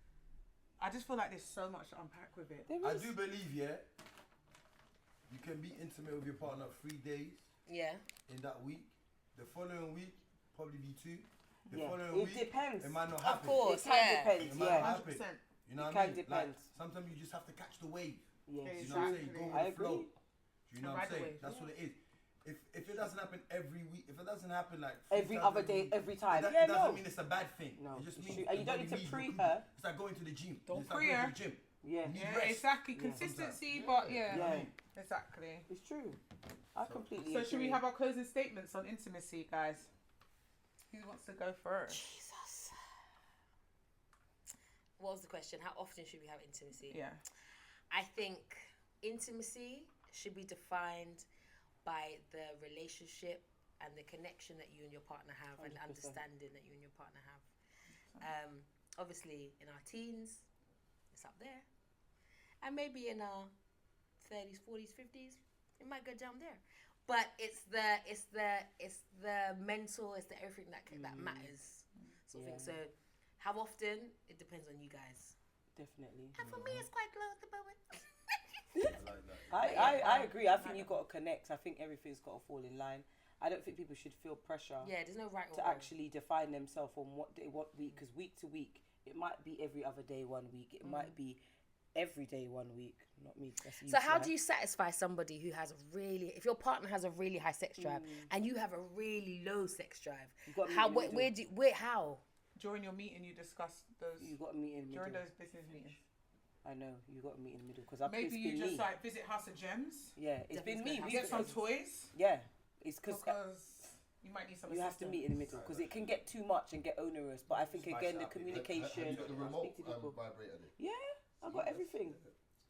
I just feel like there's so much to unpack with it. I do believe, yeah, you can be intimate with your partner 3 days Yeah. in that week. The following week, probably be 2. The Yeah. following It week, depends. it might not Of happen. course, It can yeah. depend. It might Yeah. not happen. 100%. You know It what I can mean? depend. Like, sometimes you just have to catch the wave. Yes. You know what I'm saying? Exactly. Go with I the flow. agree. Do you know what I'm Ride the saying? wave, That's yeah. what it is. If it doesn't happen every week, if it doesn't happen like Every 3 other times a day, week, every time. It Yeah, doesn't no. mean it's a bad thing. No, It just it's means true. And you the don't body need to needs pre recouping. her. It's like going to the gym. Don't It's like pre going her. to the gym. Yeah. You need Yeah, rest. exactly. Yeah. Consistency, Sometimes. but yeah. Yeah. Exactly. It's true. I completely So agree. should we have our closing statements on intimacy, guys? Who wants to go first? Jesus. What was the question? How often should we have intimacy? Yeah. I think intimacy should be defined by the relationship and the connection that you and your partner have, and the 100%. understanding that you and your partner have. Obviously, in our teens, it's up there, and maybe in our 30s, 40s, 50s, it might go down there. But it's the mental, it's the everything that matters, sort of thing. So, how often? It depends on you guys. Definitely. And for me, it's quite low at the moment. I like that. I agree. I think you've got to connect. I think everything's got to fall in line. I don't think people should feel pressure Yeah, there's no right or to wrong. actually define themselves on what day, what week. Because week to week, it might be every other day 1 week. It might be every day 1 week. Not me. That's So how do you satisfy somebody who has if your partner has a really high sex drive and you have a really low sex drive? got me How in the how? During your meeting, you discuss those. You got to meet in the During middle. those business meetings. I know you got to meet in the middle because Maybe you been just me. like visit House of Gems. Yeah, it's been me. Definitely Get some toys Yeah, it's because because you might need some. you have to assistance. meet in the middle because it can get too much and get onerous. But I think Spice again it the up, yeah. communication. Have you got the remote speak to people. vibrator there? Yeah, I got everything.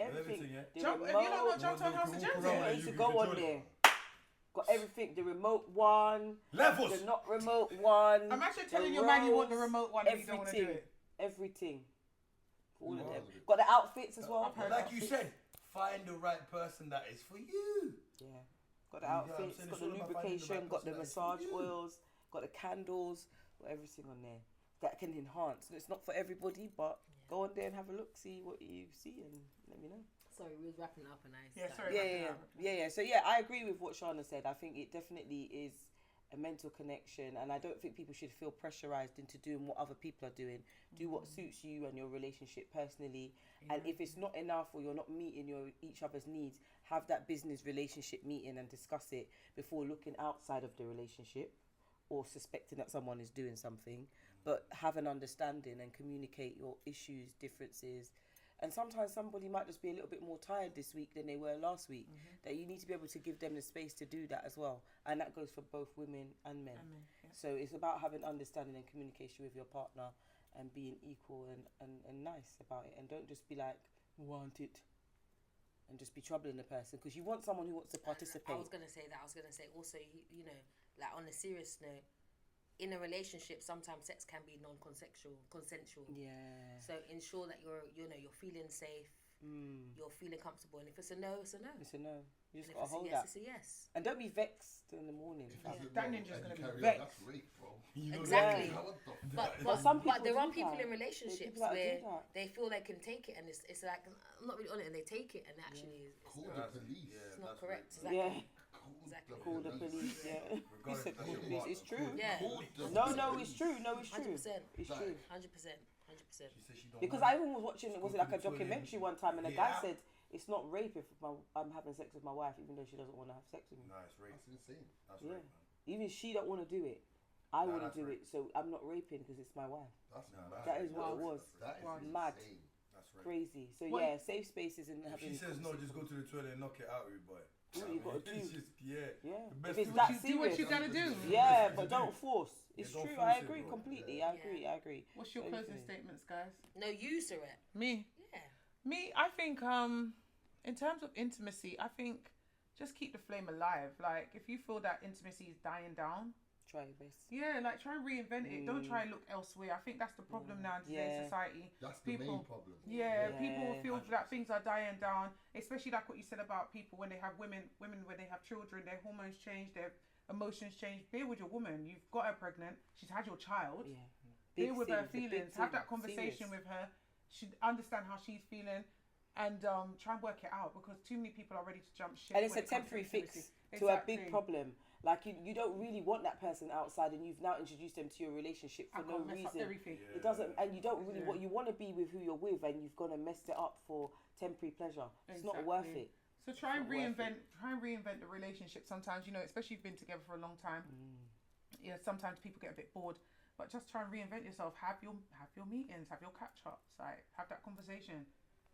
Everything, yeah. The Jump, have you remote, not jumped on House of Gems around I yet? and used to you go on control it. there. Got everything. The remote one, Levels. the not remote one. Imagine the telling your man you want the rolls, remote one and you don't want to do it. Everything. All of Wow. them. Got the outfits as well. heard Like you said, find the right person that is for you. Yeah. Got the You know what I'm outfits, saying? got It's the all about finding the lubrication, right got the person that is massage for you. oils, got the candles, got everything on there that can enhance. It's not for everybody, but go on there and have a look, see what you see, and let me know. Sorry, we was wrapping up and I. Yeah, started. sorry. Yeah. So yeah, I agree with what Shana said. I think it definitely is a mental connection, and I don't think people should feel pressurized into doing what other people are doing. Do what suits you and your relationship personally, and if it's not enough or you're not meeting each other's needs, have that business relationship meeting and discuss it before looking outside of the relationship or suspecting that someone is doing something. But have an understanding and communicate your issues, differences. And sometimes somebody might just be a little bit more tired this week than they were last week. That you need to be able to give them the space to do that as well. And that goes for both women and men. So it's about having understanding and communication with your partner and being equal and nice about it. And don't just be like, want it. And just be troubling the person. Because you want someone who wants to participate. I was going to say that. I was going to say also, you know, like on a serious note, in a relationship, sometimes sex can be consensual. Yeah. So ensure that you're feeling safe, you're feeling comfortable, and if it's a no, it's a no. It's a no. You just And got if to hold it's a yes, that. it's a yes. And don't be vexed in the morning. That ninja's gonna be Carry on, vexed. That's rape, bro. Exactly. What the But some people there are do people that. in There are relationships people that do where that. they feel they can take it, and it's like I'm not really on it, and they take it, and actually Call That's- the police. yeah, it's not that's correct. rape. Yeah. Exactly. Call the police, yeah. You Regardless said if call that's the your police. It's partner. true. Yeah. No, it's true. No, it's true. 100%. It's Like, true. 100%. She said she don't Because want I even was watching, was it like a documentary one time, and a guy said it's not rape if I'm having sex with my wife, even though she doesn't want to have sex with me. No, it's rape. That's insane. That's Yeah. rape, man. Even she don't want to do it. I Nah, want that's to do rape. it, so I'm not raping because it's my wife. That's Nah, mad. That is what it was. That is Mad. insane. That's rape. Crazy. So What- yeah, safe spaces and If having. she says no, just go to the toilet and knock it out, rude boy. What you gotta It's do. just, yeah. Yeah. The best If it's thing that to Do what you serious. gotta do. Yeah, but don't force. It's don't true. force I it, agree bro. completely. Yeah. I agree. What's your So closing easily. statements, guys? No, you, Surette. Me. Yeah. Me, I think in terms of intimacy, I think just keep the flame alive. Like if you feel that intimacy is dying down, Try your best. yeah, like try and reinvent it. Don't try and look elsewhere. I think that's the problem now in today's Yeah. society. That's the People- main problem. Yeah, Yeah. people feel that things are dying down, especially like what you said about people when they have women when they have children, their hormones change, their emotions change. Bear with your woman. You've got her pregnant. She's had your child. Yeah. Deal Big with her things, the big feelings. Have that things. conversation Serious. with her. She understand how she's feeling, and try and work it out because too many people are ready to jump ship. And it's when a it comes to temporary intimacy. fix to a Exactly. big problem. Like you don't really want that person outside, and you've now introduced them to your relationship for no reason. It doesn't, and you don't really what you want to be with who you're with, and you've gone and messed it up for temporary pleasure. It's not worth it. So try and reinvent the relationship. Sometimes, especially if you've been together for a long time. Yeah, sometimes people get a bit bored, but just try and reinvent yourself. Have your meetings, have your catch ups, like have that conversation.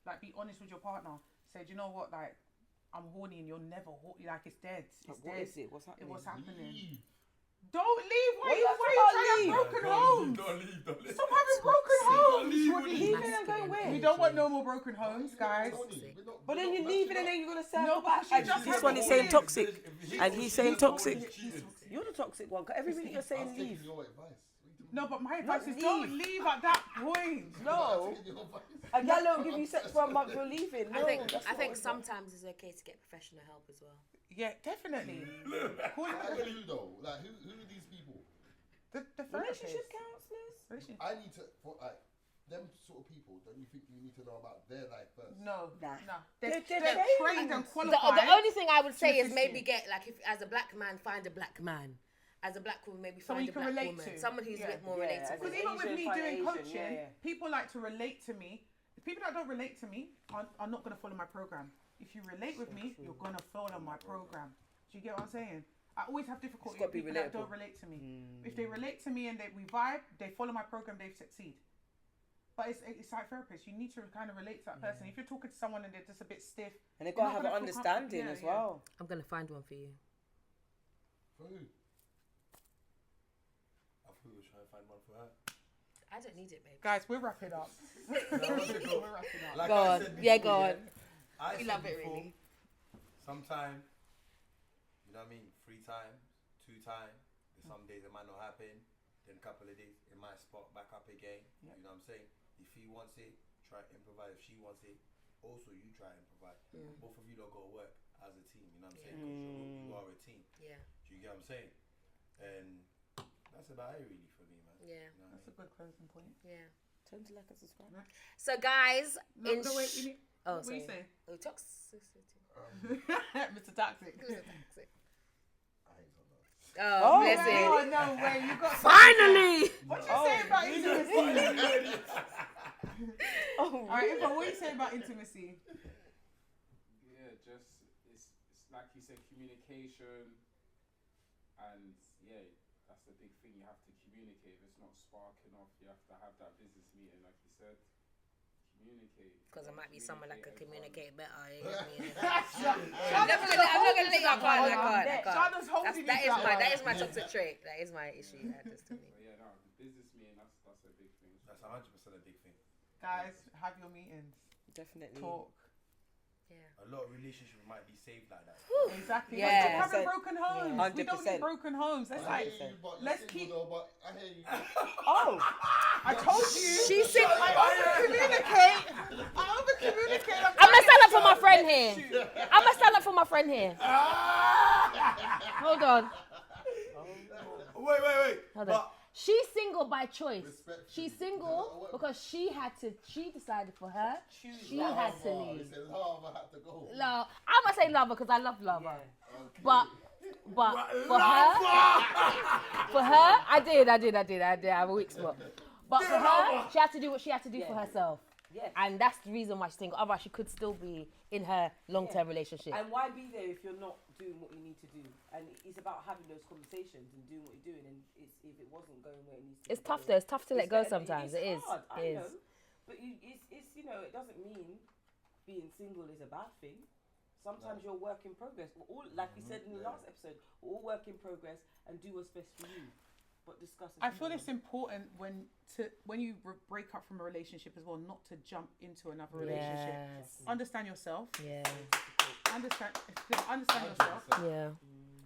Like be honest with your partner. Say, do you know what, like I'm horny and you're never horny. Like it's dead. It's dead. What is it? What's happening? What's happening? Leave. Don't leave. Why What you trying to have broken homes? Don't leave. Stop having broken homes. Leaving and going where? We don't want no more broken homes, guys. But then you're leaving and then you're gonna say No, back. because you just This have one to is saying leave. toxic, and he's saying toxic. You're the toxic one. 'Cause every minute you're saying leave. Your advice. No, but my advice is leave. don't leave at that point. No. A gal don't give you sex for a month, you're leaving. No, I think that's not what it's sometimes it's okay to get professional help as well. Yeah, definitely. Call it Like who though? Like who are these people? the relationship therapist. counsellors. I need to for like them sort of people. Don't you think you need to know about their life first? No. Nah. They're They're trained and The qualified. only thing I would say is assist maybe you. get like if as a black man find a black man, as a black woman maybe Someone find you a can black relate woman, to. someone who's a bit more Yeah, relatable. Because even with Asian, me find doing Asian, coaching, yeah. people like to relate to me. The people that don't relate to me are not going to follow my program. If you relate with me, you're going to follow my program. Do you get what I'm saying? I always have difficulty It's gotta with be people that relatable. don't relate to me. If they relate to me and we vibe, they follow my program, they succeed. But it's like therapists. You need to kind of relate to that person. If you're talking to someone and they're just a bit stiff, And they've you're got to not have an gonna feel comfortable. understanding Yeah, as yeah. well. I'm gonna find one for you. For who? I thought we were trying to find one for her. I don't need it, babe. Guys, we're wrapping up. We're wrapping up. Like Go I on. said Yeah, before, go on. I We said love it, before, really. Sometime, you know what I mean, 3 times, 2 times, some days it might not happen, then a couple of days it might spot back up again. You know what I'm saying? If he wants it, try to improvise. If she wants it, also you try to improvise. Both of you don't go to work as a team, you know what I'm saying? Because you are a team. Yeah. Do you get what I'm saying? And that's about it really for me, man. Yeah. You know what I That's a mean? good closing point. Yeah. Turn to like and subscribe. So guys, No, wait, we need, oh, what do you sorry. say? Oh, toxicity. Mr. Toxic. Who's the toxic? I ain't got none. Oh, bless Oh, him. no way. You got Finally. What you say about intimacy? Oh, All right, Ivan, what you say about intimacy? Yeah, just it's like you said, communication, and yeah, that's the big thing. You have to communicate. If it's not sparking off, you have to have that business meeting, like you said. Communicate. Because there might be someone that could communicate better. I'm Shauna's not gonna let you. I can't. Shauna's holding That you down. is my toxic trait. That is my issue. That is to me. But yeah, no, the business meeting, that's a big thing. That's 100% a big thing. Guys, have your meetings. definitely. Talk. Yeah. A lot of relationships might be saved like that. Exactly. Yeah. Let's stop having broken homes. Yeah. We don't need 100%. broken homes. Let's I like, hear you, but you're let's single keep. though, but I hear you. Oh, I told you. She's single. I over-communicate. I over-communicate. I'm gonna stand up for my friend here. I'm gonna stand up for my friend here. Hold on. Wait. Hold on. She's single by choice. Respectfully. She's single because she decided for her. She had to Lava, leave. they said lava had to go. No, I'm gonna say lover because I love lover. Okay. But for her, I did. I have a weak spot. But for her, she had to do what she had to do for herself. yeah. And that's the reason why she's single. Otherwise, she could still be in her long-term relationship. And why be there if you're not doing what you need to do? And it's about having those conversations and doing what you're doing. And if it wasn't going where it needs to It's be tough going, though. It's tough to let go it's sometimes. It is. hard, It I is. know. But it's it doesn't mean being single is a bad thing. Sometimes you're work in progress. We're all, like we said in the last episode, we're all work in progress and do what's best for you. But discuss it. I feel it's important when you break up from a relationship as well, not to jump into another relationship. Yes. Understand yourself. Yeah. Understand yourself. Yeah.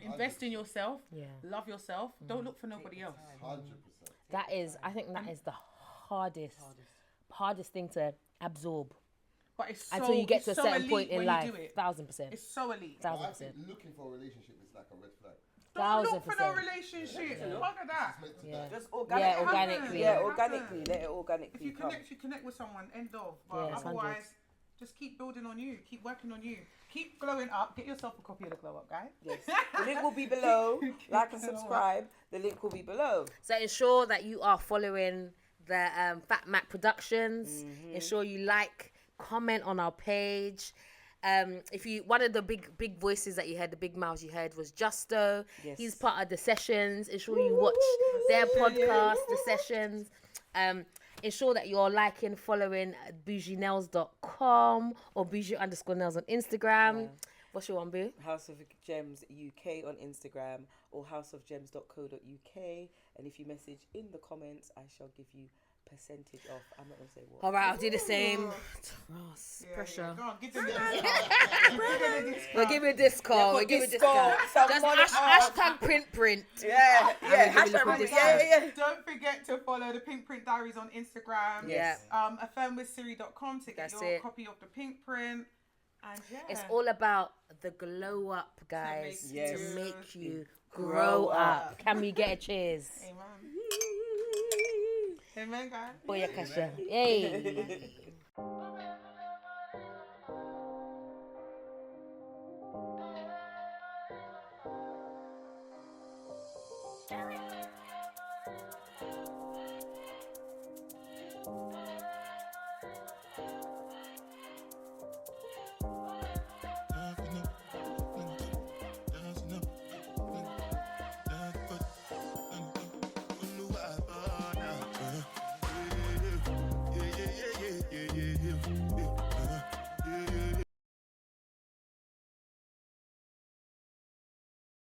Invest in yourself. Yeah. Love yourself. Don't look for nobody else. 100%. That is. I think that is the hardest thing to absorb But it's so, until you get to a it's so certain elite point in when life. you do it. 1000%. It's so elite. But I 1000%. think looking for a relationship is like a red flag. Don't look for no 1000%. relationship. Yeah. Fuck at that. It's meant to Yeah. die. Just Yeah, organically. organically. Yeah, It organically. happens. Let it organically If you come. connect with someone, end of. But Yeah, it's otherwise, Just keep building on you. Keep working on you. Keep glowing up. Get yourself a copy of the Glow Up Guide. Yes. The link will be below. Like and subscribe. The link will be below. So ensure that you are following the Fat Mac Productions. Ensure you like, comment on our page. If you one of the big voices that you heard, the big mouths you heard was Justo. Yes. He's part of the sessions. Ensure you watch their podcast, the sessions. Ensure that you're liking, following bougienails.com or bougie_nails on Instagram. Yeah. What's your one, boo? House of Gems UK on Instagram or houseofgems.co.uk. And if you message in the comments, I shall give you percentage off. I'm not going to say what. All right, I'll do the same. Ross, pressure. Go on, give them the discount. We'll give you a discount. We'll give you a discount. Just hashtag Pinkprint. Yeah. Yeah. Don't forget to follow the Pinkprint Diaries on Instagram. Yeah. affirmwithsiri.com to get That's your it. copy of the Pinkprint. And yeah. It's all about the glow up, guys. Yes. To make you grow up. Can we get a cheers? Amen. Amen, guys. Boya Kasha. Hey.